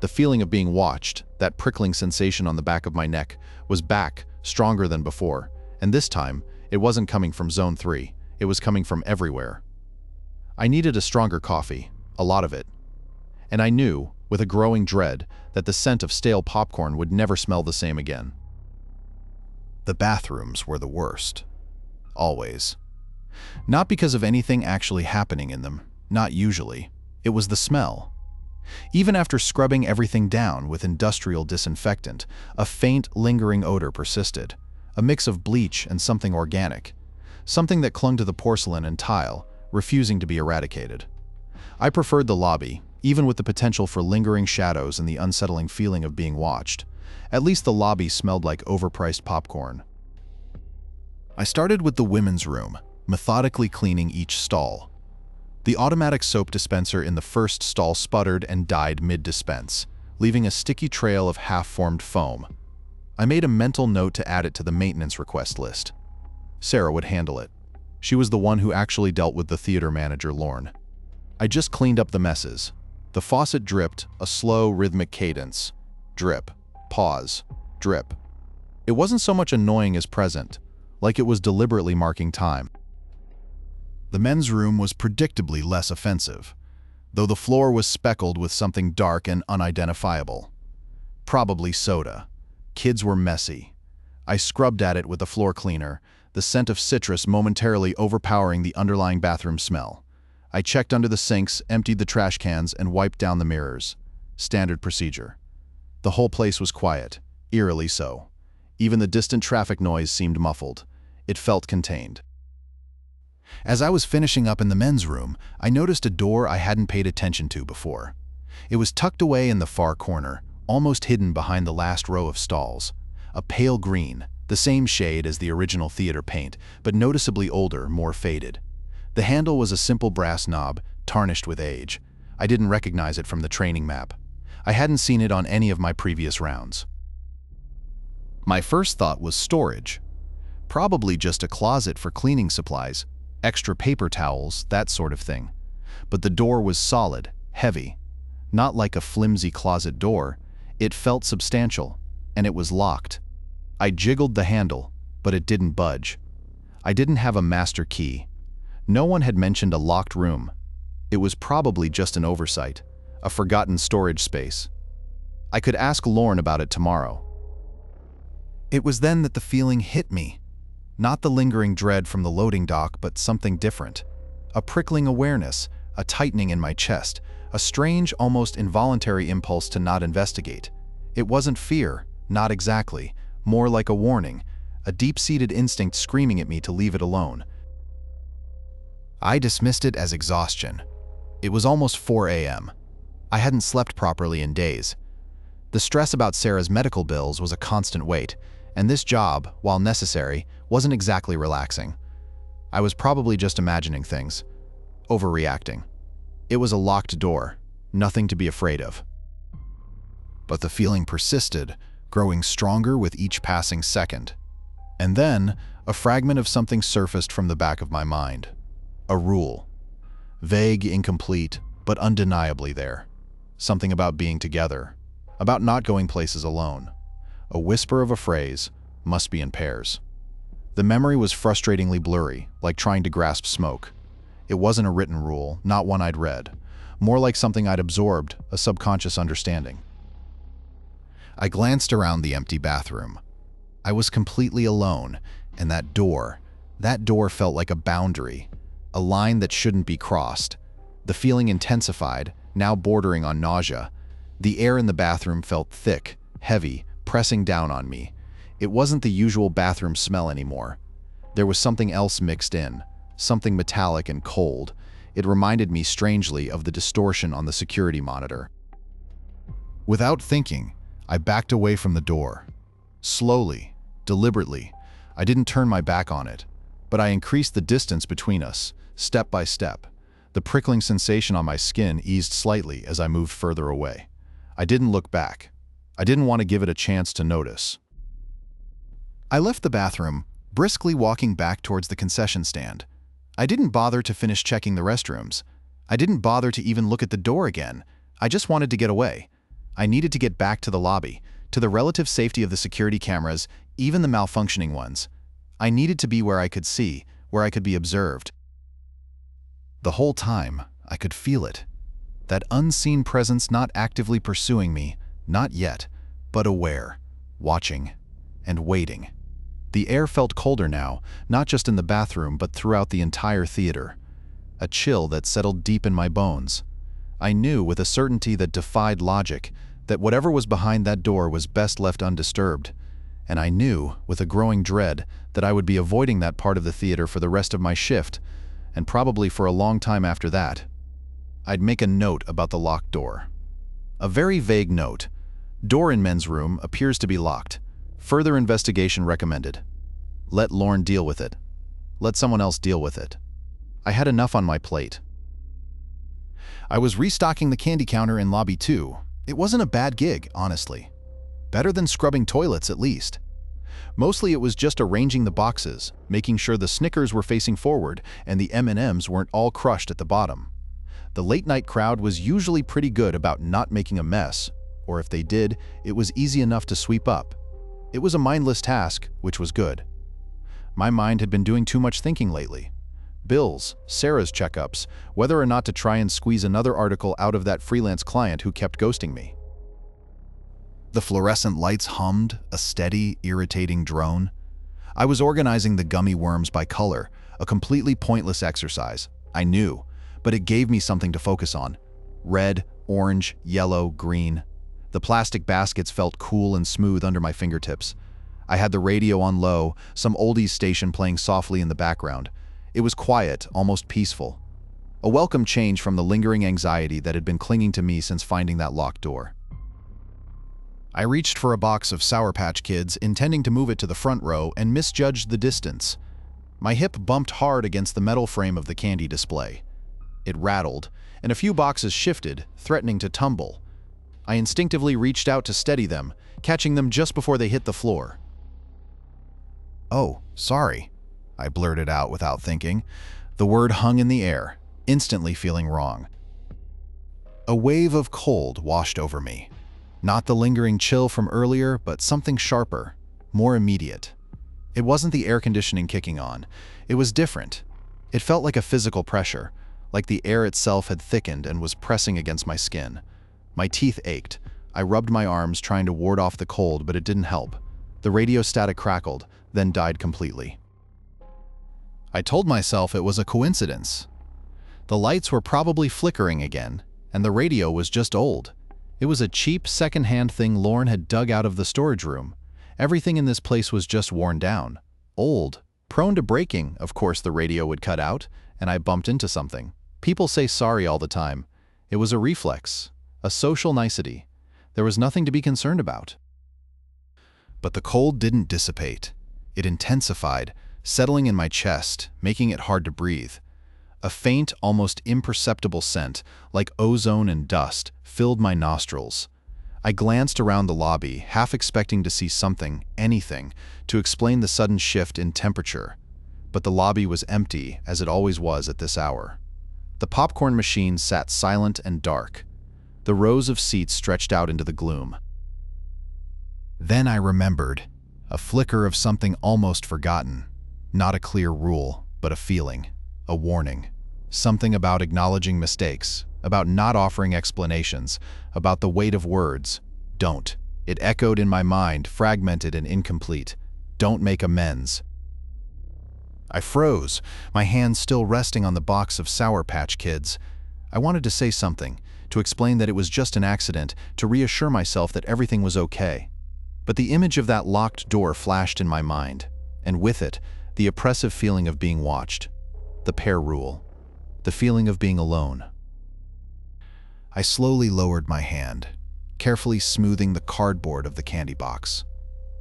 The feeling of being watched, that prickling sensation on the back of my neck, was back, stronger than before, and this time, it wasn't coming from Zone 3. It was coming from everywhere. I needed a stronger coffee, a lot of it. And I knew, with a growing dread, that the scent of stale popcorn would never smell the same again. The bathrooms were the worst. Always. Not because of anything actually happening in them, not usually. It was the smell. Even after scrubbing everything down with industrial disinfectant, a faint, lingering odor persisted, a mix of bleach and something organic, something that clung to the porcelain and tile, refusing to be eradicated. I preferred the lobby, even with the potential for lingering shadows and the unsettling feeling of being watched. At least the lobby smelled like overpriced popcorn. I started with the women's room, methodically cleaning each stall. The automatic soap dispenser in the first stall sputtered and died mid-dispense, leaving a sticky trail of half-formed foam. I made a mental note to add it to the maintenance request list. Sarah would handle it. She was the one who actually dealt with the theater manager, Lorne. I just cleaned up the messes. The faucet dripped, a slow, rhythmic cadence. Drip, pause, drip. It wasn't so much annoying as present, like it was deliberately marking time. The men's room was predictably less offensive, though the floor was speckled with something dark and unidentifiable. Probably soda. Kids were messy. I scrubbed at it with a floor cleaner, the scent of citrus momentarily overpowering the underlying bathroom smell. I checked under the sinks, emptied the trash cans, and wiped down the mirrors. Standard procedure. The whole place was quiet, eerily so. Even the distant traffic noise seemed muffled. It felt contained. As I was finishing up in the men's room, I noticed a door I hadn't paid attention to before. It was tucked away in the far corner, almost hidden behind the last row of stalls. A pale green, the same shade as the original theater paint, but noticeably older, more faded. The handle was a simple brass knob, tarnished with age. I didn't recognize it from the training map. I hadn't seen it on any of my previous rounds. My first thought was storage. Probably just a closet for cleaning supplies, extra paper towels, that sort of thing. But the door was solid, heavy. Not like a flimsy closet door. It felt substantial, and it was locked. I jiggled the handle, but it didn't budge. I didn't have a master key. No one had mentioned a locked room. It was probably just an oversight, a forgotten storage space. I could ask Lorne about it tomorrow. It was then that the feeling hit me. Not the lingering dread from the loading dock, but something different. A prickling awareness, a tightening in my chest, a strange, almost involuntary impulse to not investigate. It wasn't fear, not exactly, more like a warning, a deep-seated instinct screaming at me to leave it alone. I dismissed it as exhaustion. It was almost 4 a.m. I hadn't slept properly in days. The stress about Sarah's medical bills was a constant weight, and this job, while necessary, wasn't exactly relaxing. I was probably just imagining things. overreacting. It was a locked door, nothing to be afraid of. But the feeling persisted, growing stronger with each passing second. And then, a fragment of something surfaced from the back of my mind. A rule. Vague, incomplete, but undeniably there. Something about being together, about not going places alone. A whisper of a phrase, must be in pairs. The memory was frustratingly blurry, like trying to grasp smoke. It wasn't a written rule, not one I'd read. More like something I'd absorbed, a subconscious understanding. I glanced around the empty bathroom. I was completely alone, and that door felt like a boundary, a line that shouldn't be crossed. The feeling intensified, now bordering on nausea. The air in the bathroom felt thick, heavy, pressing down on me. It wasn't the usual bathroom smell anymore. There was something else mixed in, something metallic and cold. It reminded me strangely of the distortion on the security monitor. Without thinking, I backed away from the door. Slowly, deliberately. I didn't turn my back on it, but I increased the distance between us, step by step. The prickling sensation on my skin eased slightly as I moved further away. I didn't look back. I didn't want to give it a chance to notice. I left the bathroom, briskly walking back towards the concession stand. I didn't bother to finish checking the restrooms. I didn't bother to even look at the door again. I just wanted to get away. I needed to get back to the lobby, to the relative safety of the security cameras, even the malfunctioning ones. I needed to be where I could see, where I could be observed. The whole time, I could feel it. That unseen presence not actively pursuing me, not yet, but aware, watching, and waiting. The air felt colder now, not just in the bathroom but throughout the entire theater. A chill that settled deep in my bones. I knew with a certainty that defied logic that whatever was behind that door was best left undisturbed. And I knew, with a growing dread, that I would be avoiding that part of the theater for the rest of my shift, and probably for a long time after that. I'd make a note about the locked door. A very vague note. Door in men's room appears to be locked. Further investigation recommended. Let Lorne deal with it. Let someone else deal with it. I had enough on my plate. I was restocking the candy counter in Lobby 2. It wasn't a bad gig, honestly. Better than scrubbing toilets, at least. Mostly it was just arranging the boxes, making sure the Snickers were facing forward and the M&Ms weren't all crushed at the bottom. The late-night crowd was usually pretty good about not making a mess, or if they did, it was easy enough to sweep up. It was a mindless task, which was good. My mind had been doing too much thinking lately. Bills, Sarah's checkups, whether or not to try and squeeze another article out of that freelance client who kept ghosting me. The fluorescent lights hummed, a steady, irritating drone. I was organizing the gummy worms by color, a completely pointless exercise, I knew, but it gave me something to focus on. Red, orange, yellow, green. The plastic baskets felt cool and smooth under my fingertips. I had the radio on low, some oldies station playing softly in the background. It was quiet, almost peaceful. A welcome change from the lingering anxiety that had been clinging to me since finding that locked door. I reached for a box of Sour Patch Kids, intending to move it to the front row, and misjudged the distance. My hip bumped hard against the metal frame of the candy display. It rattled, and a few boxes shifted, threatening to tumble. I instinctively reached out to steady them, catching them just before they hit the floor. "Oh, sorry," I blurted out without thinking. The word hung in the air, instantly feeling wrong. A wave of cold washed over me. Not the lingering chill from earlier, but something sharper, more immediate. It wasn't the air conditioning kicking on. It was different. It felt like a physical pressure, like the air itself had thickened and was pressing against my skin. My teeth ached. I rubbed my arms trying to ward off the cold, but it didn't help. The radio static crackled, then died completely. I told myself it was a coincidence. The lights were probably flickering again, and the radio was just old. It was a cheap, second-hand thing Lorne had dug out of the storage room. Everything in this place was just worn down. Old. Prone to breaking, of course the radio would cut out, and I bumped into something. People say sorry all the time. It was a reflex, a social nicety. There was nothing to be concerned about. But the cold didn't dissipate. It intensified, settling in my chest, making it hard to breathe. A faint, almost imperceptible scent, like ozone and dust, filled my nostrils. I glanced around the lobby, half expecting to see something, anything, to explain the sudden shift in temperature. But the lobby was empty, as it always was at this hour. The popcorn machine sat silent and dark. The rows of seats stretched out into the gloom. Then I remembered, a flicker of something almost forgotten. Not a clear rule, but a feeling, a warning. Something about acknowledging mistakes, about not offering explanations, about the weight of words. Don't. It echoed in my mind, fragmented and incomplete. Don't make amends. I froze, my hands still resting on the box of Sour Patch Kids. I wanted to say something, to explain that it was just an accident, to reassure myself that everything was okay. But the image of that locked door flashed in my mind, and with it, the oppressive feeling of being watched. The pair rule. The feeling of being alone. I slowly lowered my hand, carefully smoothing the cardboard of the candy box.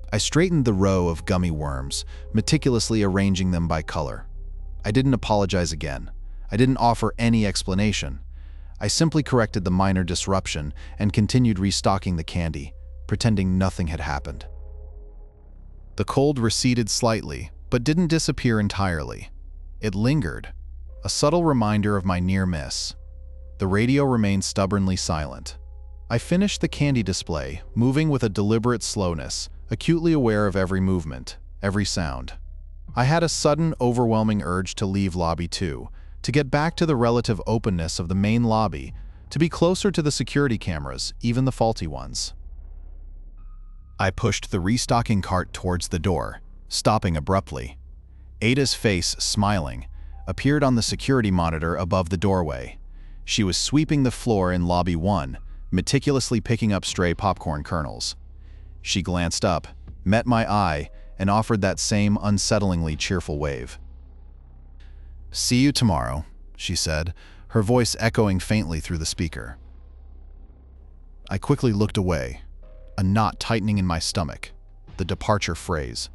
I straightened the row of gummy worms, meticulously arranging them by color. I didn't apologize again. I didn't offer any explanation. I simply corrected the minor disruption and continued restocking the candy, pretending nothing had happened. The cold receded slightly, but didn't disappear entirely. It lingered, a subtle reminder of my near miss. The radio remained stubbornly silent. I finished the candy display, moving with a deliberate slowness, acutely aware of every movement, every sound. I had a sudden, overwhelming urge to leave Lobby 2, to get back to the relative openness of the main lobby, to be closer to the security cameras, even the faulty ones. I pushed the restocking cart towards the door, stopping abruptly. Ada's face, smiling, appeared on the security monitor above the doorway. She was sweeping the floor in Lobby 1, meticulously picking up stray popcorn kernels. She glanced up, met my eye, and offered that same unsettlingly cheerful wave. "See you tomorrow," she said, her voice echoing faintly through the speaker. I quickly looked away, a knot tightening in my stomach, the departure phrase.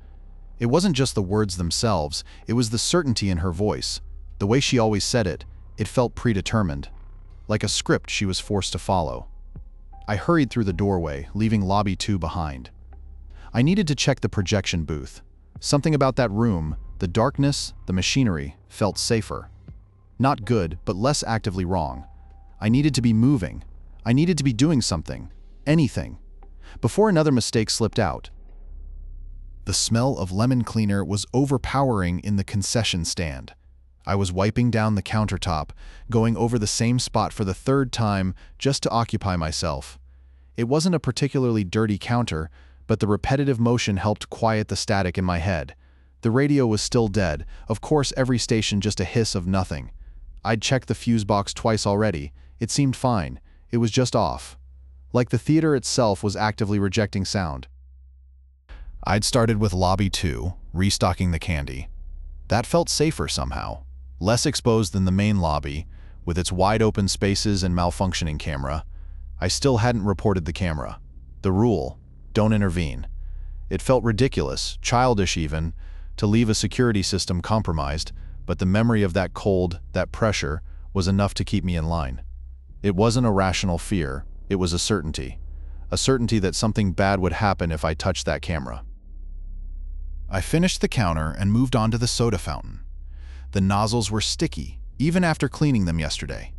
It wasn't just the words themselves, it was the certainty in her voice. The way she always said it, it felt predetermined, like a script she was forced to follow. I hurried through the doorway, leaving Lobby 2 behind. I needed to check the projection booth. Something about that room, the darkness, the machinery, felt safer. Not good, but less actively wrong. I needed to be moving. I needed to be doing something. Anything. Before another mistake slipped out. The smell of lemon cleaner was overpowering in the concession stand. I was wiping down the countertop, going over the same spot for the third time just to occupy myself. It wasn't a particularly dirty counter, but the repetitive motion helped quiet the static in my head. The radio was still dead, of course every station just a hiss of nothing. I'd checked the fuse box twice already. It seemed fine. It was just off. Like the theater itself was actively rejecting sound. I'd started with Lobby 2, restocking the candy. That felt safer somehow. Less exposed than the main lobby, with its wide-open spaces and malfunctioning camera. I still hadn't reported the camera. The rule, don't intervene. It felt ridiculous, childish even, to leave a security system compromised, but the memory of that cold, that pressure, was enough to keep me in line. It wasn't a rational fear, it was a certainty. A certainty that something bad would happen if I touched that camera. I finished the counter and moved on to the soda fountain. The nozzles were sticky, even after cleaning them yesterday.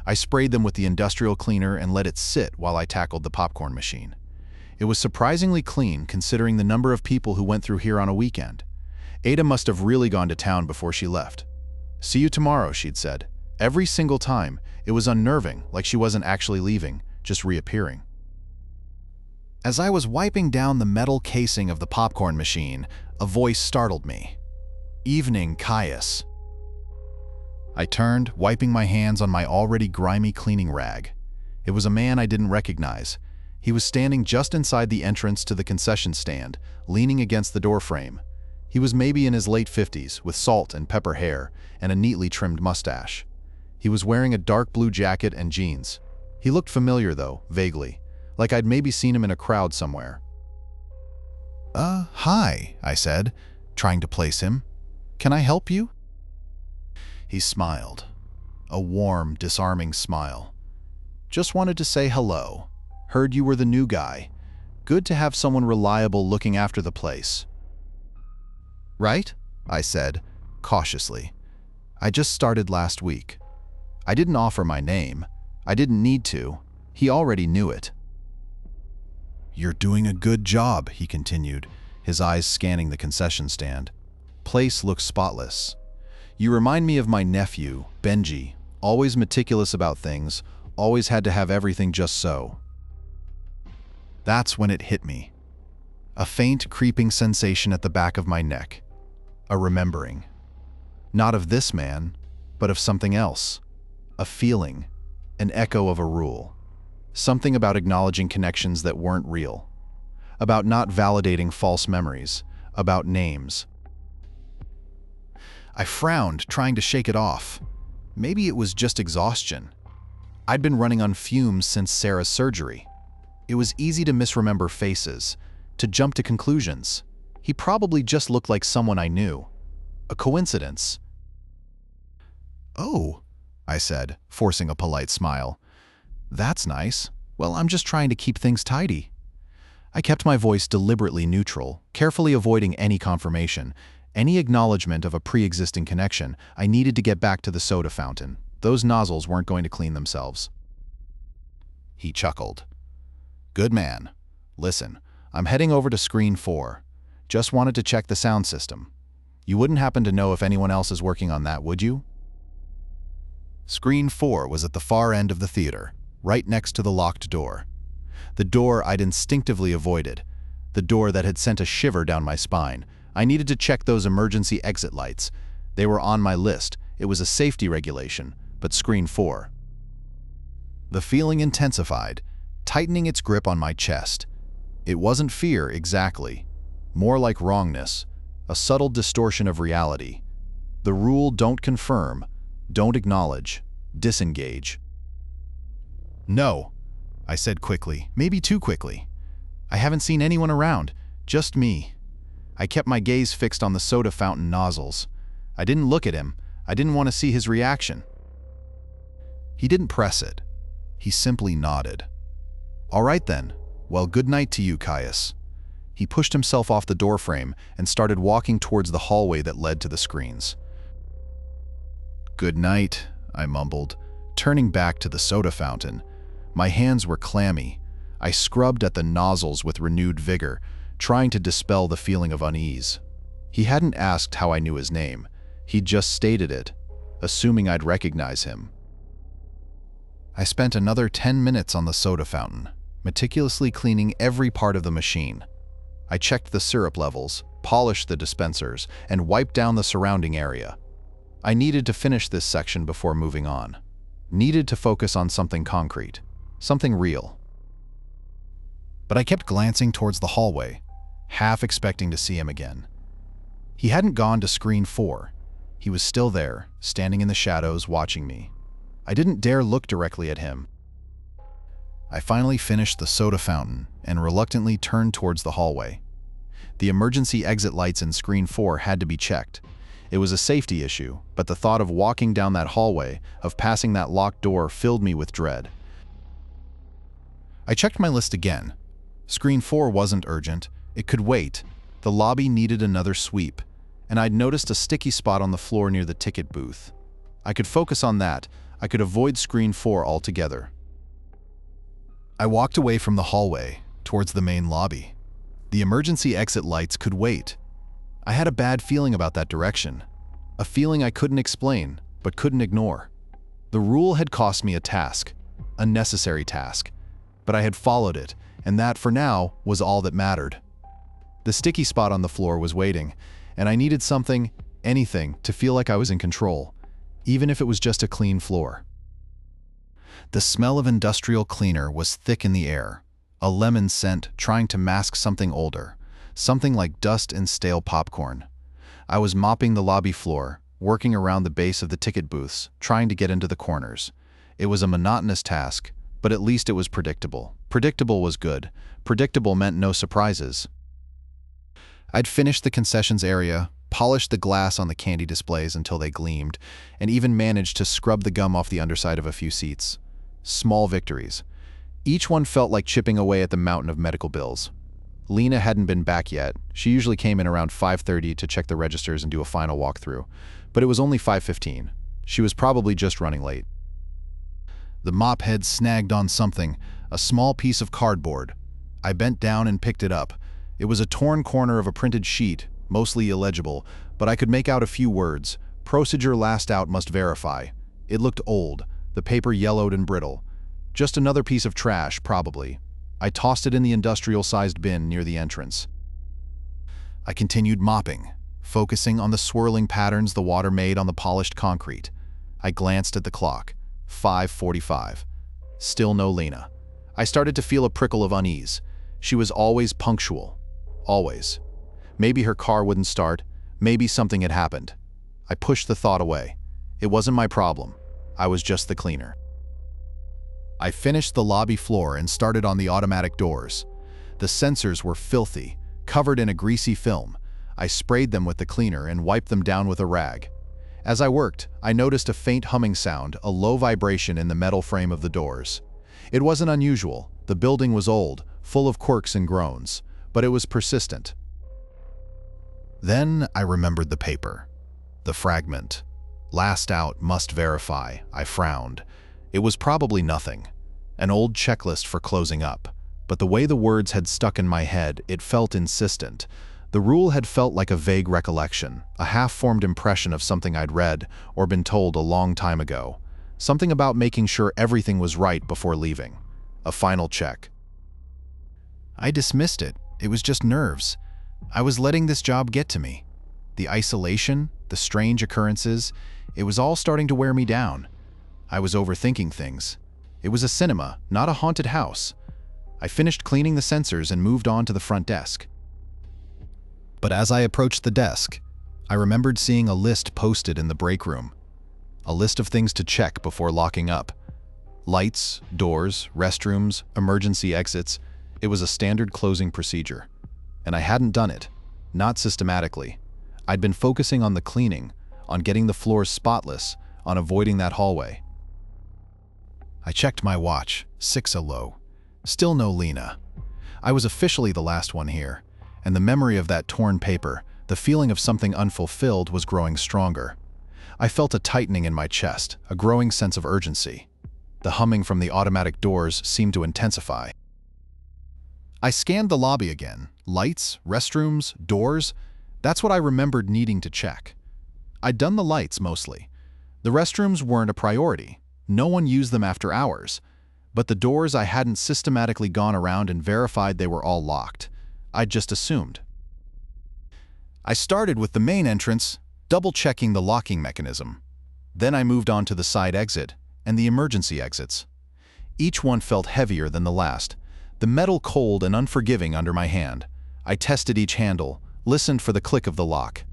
I sprayed them with the industrial cleaner and let it sit while I tackled the popcorn machine. It was surprisingly clean considering the number of people who went through here on a weekend. Ada must have really gone to town before she left. "See you tomorrow," she'd said. Every single time, it was unnerving, like she wasn't actually leaving, just reappearing. As I was wiping down the metal casing of the popcorn machine, a voice startled me. "Evening, Caius." I turned, wiping my hands on my already grimy cleaning rag. It was a man I didn't recognize. He was standing just inside the entrance to the concession stand, leaning against the doorframe. He was maybe in his late 50s, with salt and pepper hair and a neatly trimmed mustache. He was wearing a dark blue jacket and jeans. He looked familiar though, vaguely, like I'd maybe seen him in a crowd somewhere. Hi," I said, trying to place him. "Can I help you?" He smiled, a warm, disarming smile. "Just wanted to say hello. Heard you were the new guy. Good to have someone reliable looking after the place." "Right?" I said, cautiously. "I just started last week." I didn't offer my name. I didn't need to. He already knew it. "You're doing a good job," he continued, his eyes scanning the concession stand. "Place looks spotless. You remind me of my nephew, Benji, always meticulous about things, always had to have everything just so." That's when it hit me. A faint, creeping sensation at the back of my neck. A remembering. Not of this man, but of something else. A feeling. An echo of a rule. Something about acknowledging connections that weren't real. About not validating false memories. About names. I frowned, trying to shake it off. Maybe it was just exhaustion. I'd been running on fumes since Sarah's surgery. It was easy to misremember faces, to jump to conclusions. He probably just looked like someone I knew. A coincidence. "Oh," I said, forcing a polite smile. "That's nice. Well, I'm just trying to keep things tidy." I kept my voice deliberately neutral, carefully avoiding any confirmation, any acknowledgement of a pre-existing connection. I needed to get back to the soda fountain. Those nozzles weren't going to clean themselves. He chuckled. "Good man. Listen, I'm heading over to screen 4. Just wanted to check the sound system. You wouldn't happen to know if anyone else is working on that, would you?" Screen 4 was at the far end of the theater, right next to the locked door. The door I'd instinctively avoided. The door that had sent a shiver down my spine. I needed to check those emergency exit lights. They were on my list. It was a safety regulation, but screen 4. The feeling intensified, tightening its grip on my chest. It wasn't fear exactly. More like wrongness, a subtle distortion of reality. The rule: don't confirm, don't acknowledge, disengage. "No," I said quickly, maybe too quickly. "I haven't seen anyone around, just me." I kept my gaze fixed on the soda fountain nozzles. I didn't look at him. I didn't want to see his reaction. He didn't press it. He simply nodded. "All right then. Well, good night to you, Caius." He pushed himself off the doorframe and started walking towards the hallway that led to the screens. "Good night," I mumbled, turning back to the soda fountain. My hands were clammy. I scrubbed at the nozzles with renewed vigor, trying to dispel the feeling of unease. He hadn't asked how I knew his name. He'd just stated it, assuming I'd recognize him. I spent another 10 minutes on the soda fountain, meticulously cleaning every part of the machine. I checked the syrup levels, polished the dispensers, and wiped down the surrounding area. I needed to finish this section before moving on. Needed to focus on something concrete, something real. But I kept glancing towards the hallway, half expecting to see him again. He hadn't gone to screen 4. He was still there, standing in the shadows, watching me. I didn't dare look directly at him. I finally finished the soda fountain and reluctantly turned towards the hallway. The emergency exit lights in screen 4 had to be checked. It was a safety issue, but the thought of walking down that hallway, of passing that locked door, filled me with dread. I checked my list again. Screen 4 wasn't urgent. It could wait. The lobby needed another sweep, and I'd noticed a sticky spot on the floor near the ticket booth. I could focus on that. I could avoid screen 4 altogether. I walked away from the hallway, towards the main lobby. The emergency exit lights could wait. I had a bad feeling about that direction. A feeling I couldn't explain, but couldn't ignore. The rule had cost me a task, a necessary task, but I had followed it, and that, for now, was all that mattered. The sticky spot on the floor was waiting, and I needed something, anything, to feel like I was in control, even if it was just a clean floor. The smell of industrial cleaner was thick in the air, a lemon scent trying to mask something older, something like dust and stale popcorn. I was mopping the lobby floor, working around the base of the ticket booths, trying to get into the corners. It was a monotonous task, but at least it was predictable. Predictable was good. Predictable meant no surprises. I'd finished the concessions area, polished the glass on the candy displays until they gleamed, and even managed to scrub the gum off the underside of a few seats. Small victories. Each one felt like chipping away at the mountain of medical bills. Lena hadn't been back yet. She usually came in around 5:30 to check the registers and do a final walkthrough, but it was only 5:15. She was probably just running late. The mop head snagged on something, a small piece of cardboard. I bent down and picked it up. It was a torn corner of a printed sheet, mostly illegible, but I could make out a few words. Procedure last out must verify. It looked old, the paper yellowed and brittle. Just another piece of trash, probably. I tossed it in the industrial-sized bin near the entrance. I continued mopping, focusing on the swirling patterns the water made on the polished concrete. I glanced at the clock. 5:45. Still no Lena. I started to feel a prickle of unease. She was always punctual. Always. Maybe her car wouldn't start. Maybe something had happened. I pushed the thought away. It wasn't my problem. I was just the cleaner. I finished the lobby floor and started on the automatic doors. The sensors were filthy, covered in a greasy film. I sprayed them with the cleaner and wiped them down with a rag. As I worked, I noticed a faint humming sound, a low vibration in the metal frame of the doors. It wasn't unusual. The building was old, full of quirks and groans, but it was persistent. Then I remembered the paper. The fragment. Last out, must verify. I frowned. It was probably nothing. An old checklist for closing up. But the way the words had stuck in my head, it felt insistent. The rule had felt like a vague recollection, a half-formed impression of something I'd read or been told a long time ago. Something about making sure everything was right before leaving. A final check. I dismissed it. It was just nerves. I was letting this job get to me. The isolation, the strange occurrences, it was all starting to wear me down. I was overthinking things. It was a cinema, not a haunted house. I finished cleaning the sensors and moved on to the front desk. But as I approached the desk, I remembered seeing a list posted in the break room. A list of things to check before locking up. Lights, doors, restrooms, emergency exits. It was a standard closing procedure. And I hadn't done it. Not systematically. I'd been focusing on the cleaning, on getting the floors spotless, on avoiding that hallway. I checked my watch, 6:00. Still no Lena. I was officially the last one here, and the memory of that torn paper, the feeling of something unfulfilled, was growing stronger. I felt a tightening in my chest, a growing sense of urgency. The humming from the automatic doors seemed to intensify. I scanned the lobby again. Lights, restrooms, doors. That's what I remembered needing to check. I'd done the lights mostly. The restrooms weren't a priority. No one used them after hours. But the doors, I hadn't systematically gone around and verified they were all locked. I'd just assumed. I started with the main entrance, double-checking the locking mechanism. Then I moved on to the side exit and the emergency exits. Each one felt heavier than the last, the metal cold and unforgiving under my hand. I tested each handle, listened for the click of the lock.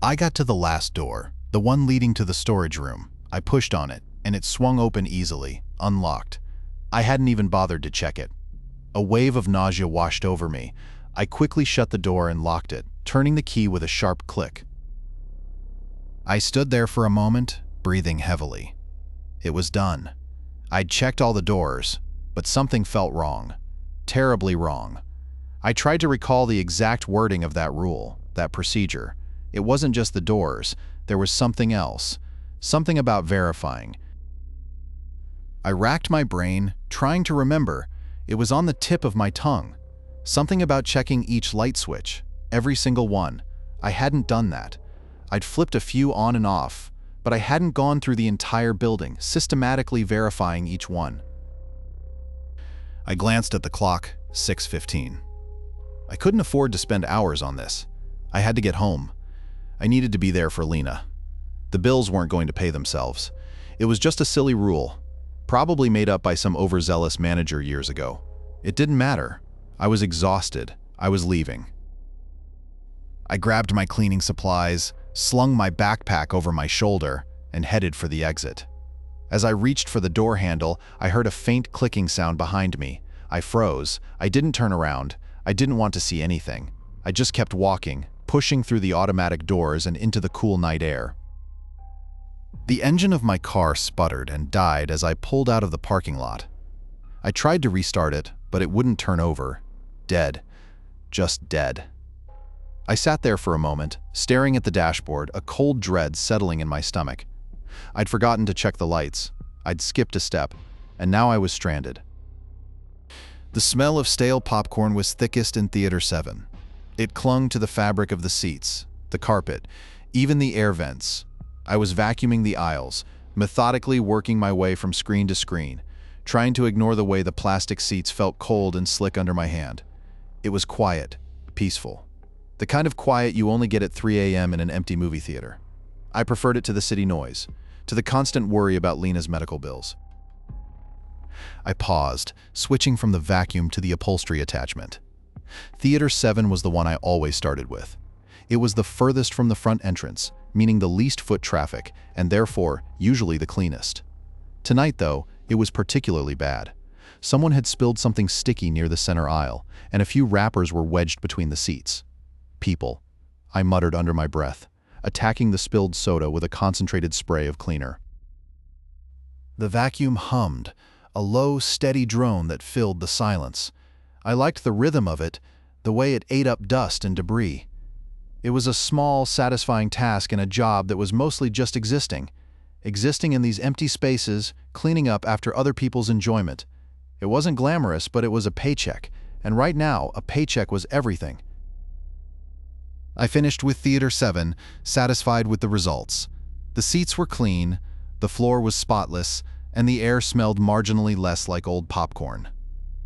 I got to the last door, the one leading to the storage room. I pushed on it, and it swung open easily, unlocked. I hadn't even bothered to check it. A wave of nausea washed over me. I quickly shut the door and locked it, turning the key with a sharp click. I stood there for a moment, breathing heavily. It was done. I'd checked all the doors, but something felt wrong. Terribly wrong. I tried to recall the exact wording of that rule, that procedure. It wasn't just the doors. There was something else. Something about verifying. I racked my brain, trying to remember. It was on the tip of my tongue. Something about checking each light switch, every single one. I hadn't done that. I'd flipped a few on and off, but I hadn't gone through the entire building, systematically verifying each one. I glanced at the clock, 6:15. I couldn't afford to spend hours on this. I had to get home. I needed to be there for Lena. The bills weren't going to pay themselves. It was just a silly rule, probably made up by some overzealous manager years ago. It didn't matter. I was exhausted. I was leaving. I grabbed my cleaning supplies, slung my backpack over my shoulder, and headed for the exit. As I reached for the door handle, I heard a faint clicking sound behind me. I froze. I didn't turn around. I didn't want to see anything. I just kept walking, pushing through the automatic doors and into the cool night air. The engine of my car sputtered and died as I pulled out of the parking lot. I tried to restart it, but it wouldn't turn over. Dead. Just dead. I sat there for a moment, staring at the dashboard, a cold dread settling in my stomach. I'd forgotten to check the lights. I'd skipped a step, and now I was stranded. The smell of stale popcorn was thickest in Theater 7. It clung to the fabric of the seats, the carpet, even the air vents. I was vacuuming the aisles, methodically working my way from screen to screen, trying to ignore the way the plastic seats felt cold and slick under my hand. It was quiet, peaceful. The kind of quiet you only get at 3 a.m. in an empty movie theater. I preferred it to the city noise, to the constant worry about Lena's medical bills. I paused, switching from the vacuum to the upholstery attachment. Theater 7 was the one I always started with. It was the furthest from the front entrance, meaning the least foot traffic, and therefore usually the cleanest. Tonight, though, it was particularly bad. Someone had spilled something sticky near the center aisle, and a few wrappers were wedged between the seats. People, I muttered under my breath, attacking the spilled soda with a concentrated spray of cleaner. The vacuum hummed, a low, steady drone that filled the silence. I liked the rhythm of it, the way it ate up dust and debris. It was a small, satisfying task in a job that was mostly just existing in these empty spaces, cleaning up after other people's enjoyment. It wasn't glamorous, but it was a paycheck, and right now, a paycheck was everything. I finished with Theater 7, satisfied with the results. The seats were clean, the floor was spotless, and the air smelled marginally less like old popcorn.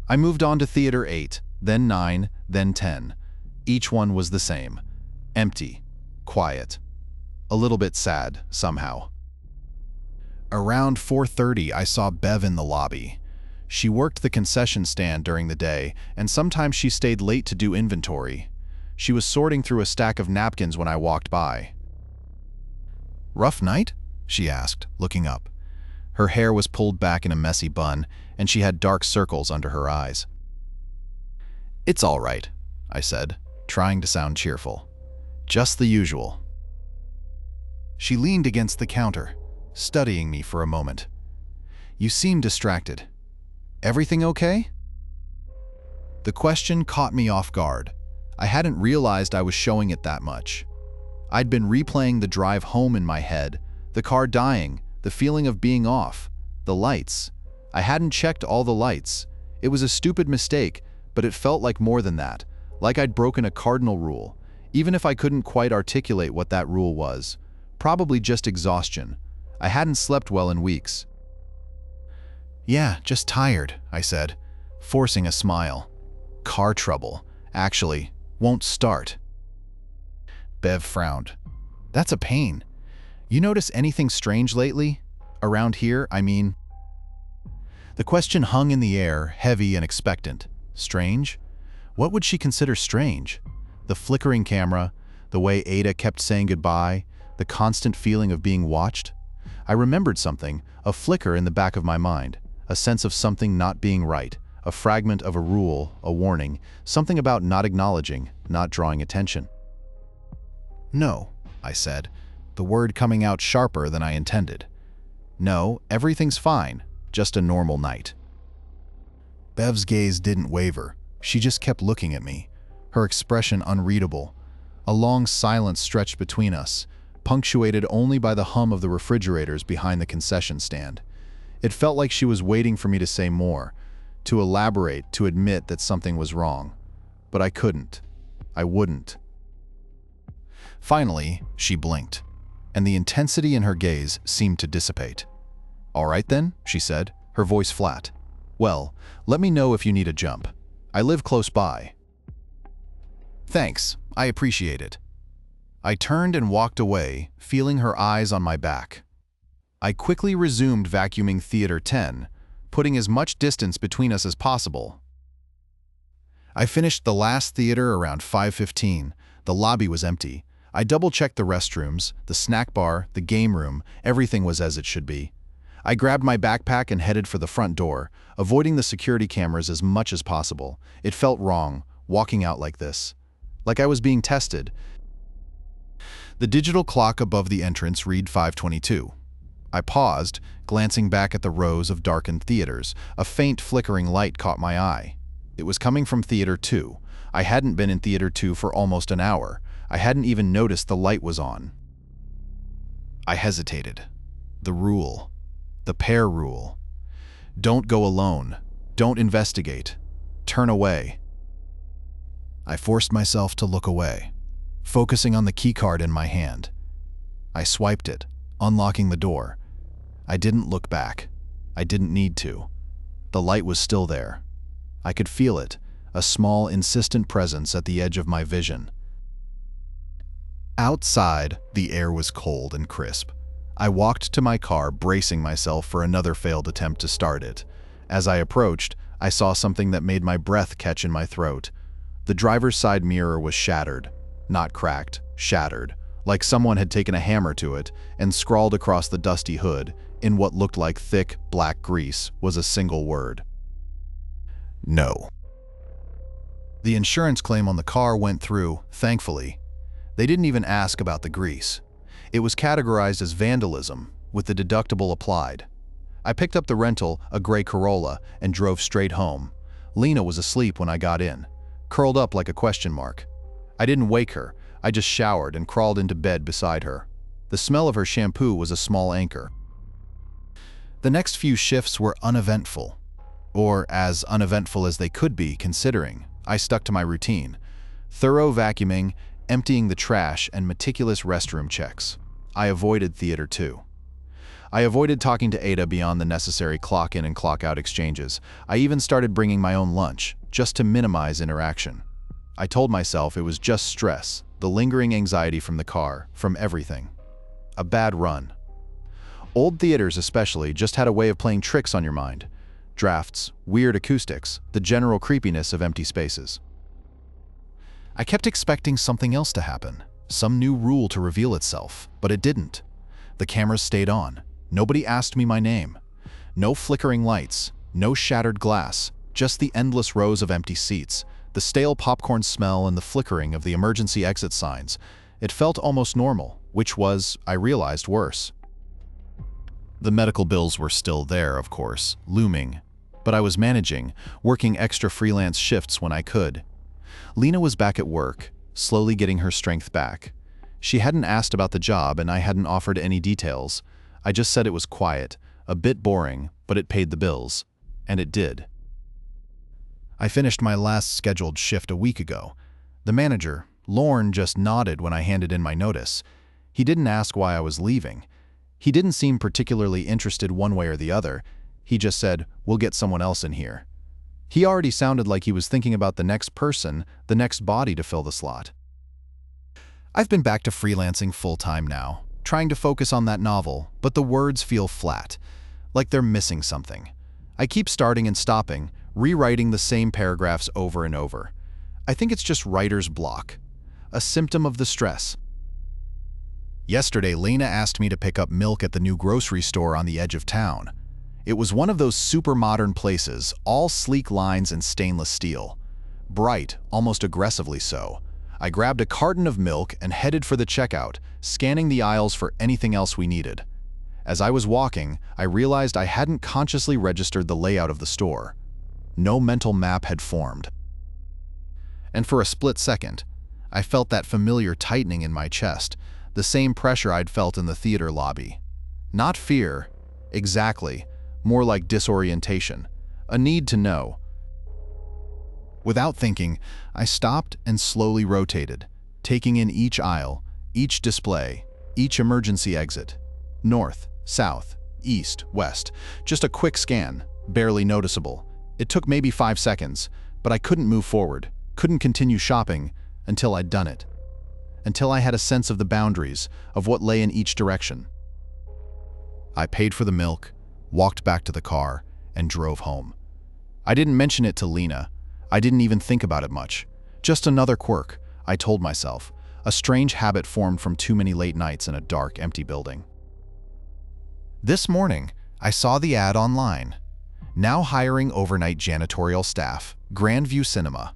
I moved on to Theater 8, then 9, then 10. Each one was the same. Empty. Quiet. A little bit sad, somehow. Around 4:30, I saw Bev in the lobby. She worked the concession stand during the day, and sometimes she stayed late to do inventory. She was sorting through a stack of napkins when I walked by. "Rough night?" she asked, looking up. Her hair was pulled back in a messy bun, and she had dark circles under her eyes. "It's all right," I said, trying to sound cheerful. "Just the usual." She leaned against the counter, studying me for a moment. "You seem distracted. Everything okay?" The question caught me off guard. I hadn't realized I was showing it that much. I'd been replaying the drive home in my head, the car dying, the feeling of being off, the lights. I hadn't checked all the lights. It was a stupid mistake, but it felt like more than that, like I'd broken a cardinal rule, even if I couldn't quite articulate what that rule was. Probably just exhaustion. I hadn't slept well in weeks. "Yeah, just tired," I said, forcing a smile. "Car trouble, actually. Won't start." Bev frowned. "That's a pain. You notice anything strange lately? Around here, I mean." The question hung in the air, heavy and expectant. Strange? What would she consider strange? The flickering camera, the way Ada kept saying goodbye, the constant feeling of being watched? I remembered something, a flicker in the back of my mind, a sense of something not being right. A fragment of a rule, a warning, something about not acknowledging, not drawing attention. "No," I said, the word coming out sharper than I intended. "No, everything's fine, just a normal night." Bev's gaze didn't waver. She just kept looking at me, her expression unreadable. A long silence stretched between us, punctuated only by the hum of the refrigerators behind the concession stand. It felt like she was waiting for me to say more, to elaborate, to admit that something was wrong. But I couldn't. I wouldn't. Finally, she blinked, and the intensity in her gaze seemed to dissipate. "All right then," she said, her voice flat. "Well, let me know if you need a jump. I live close by." "Thanks, I appreciate it." I turned and walked away, feeling her eyes on my back. I quickly resumed vacuuming Theater 10, putting as much distance between us as possible. I finished the last theater around 5:15. The lobby was empty. I double-checked the restrooms, the snack bar, the game room. Everything was as it should be. I grabbed my backpack and headed for the front door, avoiding the security cameras as much as possible. It felt wrong, walking out like this. Like I was being tested. The digital clock above the entrance read 5:22. I paused, glancing back at the rows of darkened theaters. A faint flickering light caught my eye. It was coming from Theater 2. I hadn't been in Theater 2 for almost an hour. I hadn't even noticed the light was on. I hesitated. The rule. The pair rule. Don't go alone. Don't investigate. Turn away. I forced myself to look away, focusing on the keycard in my hand. I swiped it, unlocking the door. I didn't look back. I didn't need to. The light was still there. I could feel it, a small, insistent presence at the edge of my vision. Outside, the air was cold and crisp. I walked to my car, bracing myself for another failed attempt to start it. As I approached, I saw something that made my breath catch in my throat. The driver's side mirror was shattered. Not cracked, shattered, like someone had taken a hammer to it and scrawled across the dusty hood, in what looked like thick, black grease, was a single word. No. The insurance claim on the car went through, thankfully. They didn't even ask about the grease. It was categorized as vandalism, with the deductible applied. I picked up the rental, a gray Corolla, and drove straight home. Lena was asleep when I got in, curled up like a question mark. I didn't wake her. I just showered and crawled into bed beside her. The smell of her shampoo was a small anchor. The next few shifts were uneventful, or as uneventful as they could be, considering I stuck to my routine. Thorough vacuuming, emptying the trash, and meticulous restroom checks. I avoided Theater 2. I avoided talking to Ada beyond the necessary clock-in and clock-out exchanges. I even started bringing my own lunch, just to minimize interaction. I told myself it was just stress, the lingering anxiety from the car, from everything. A bad run. Old theaters especially just had a way of playing tricks on your mind. Drafts, weird acoustics, the general creepiness of empty spaces. I kept expecting something else to happen, some new rule to reveal itself, but it didn't. The cameras stayed on. Nobody asked me my name. No flickering lights, no shattered glass, just the endless rows of empty seats, the stale popcorn smell and the flickering of the emergency exit signs. It felt almost normal, which was, I realized, worse. The medical bills were still there, of course, looming, but I was managing, working extra freelance shifts when I could. Lena was back at work, slowly getting her strength back. She hadn't asked about the job and I hadn't offered any details. I just said it was quiet, a bit boring, but it paid the bills. And it did. I finished my last scheduled shift a week ago. The manager, Lorne, just nodded when I handed in my notice. He didn't ask why I was leaving. He didn't seem particularly interested one way or the other. He just said, "We'll get someone else in here." He already sounded like he was thinking about the next person, the next body to fill the slot. I've been back to freelancing full-time now, trying to focus on that novel, but the words feel flat, like they're missing something. I keep starting and stopping, rewriting the same paragraphs over and over. I think it's just writer's block, a symptom of the stress. Yesterday, Lena asked me to pick up milk at the new grocery store on the edge of town. It was one of those super modern places, all sleek lines and stainless steel. Bright, almost aggressively so. I grabbed a carton of milk and headed for the checkout, scanning the aisles for anything else we needed. As I was walking, I realized I hadn't consciously registered the layout of the store. No mental map had formed. And for a split second, I felt that familiar tightening in my chest, the same pressure I'd felt in the theater lobby. Not fear, exactly, more like disorientation, a need to know. Without thinking, I stopped and slowly rotated, taking in each aisle, each display, each emergency exit. North, south, east, west. Just a quick scan, barely noticeable. It took maybe 5 seconds, but I couldn't move forward, couldn't continue shopping until I'd done it. Until I had a sense of the boundaries, of what lay in each direction. I paid for the milk, walked back to the car, and drove home. I didn't mention it to Lena. I didn't even think about it much. Just another quirk, I told myself, a strange habit formed from too many late nights in a dark, empty building. This morning, I saw the ad online. Now hiring overnight janitorial staff, Grandview Cinema.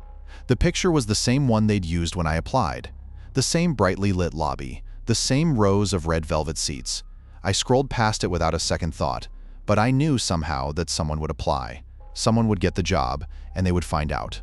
The picture was the same one they'd used when I applied. The same brightly lit lobby, The same rows of red velvet seats. I scrolled past it without a second thought, but I knew somehow that someone would apply. Someone would get the job, and they would find out.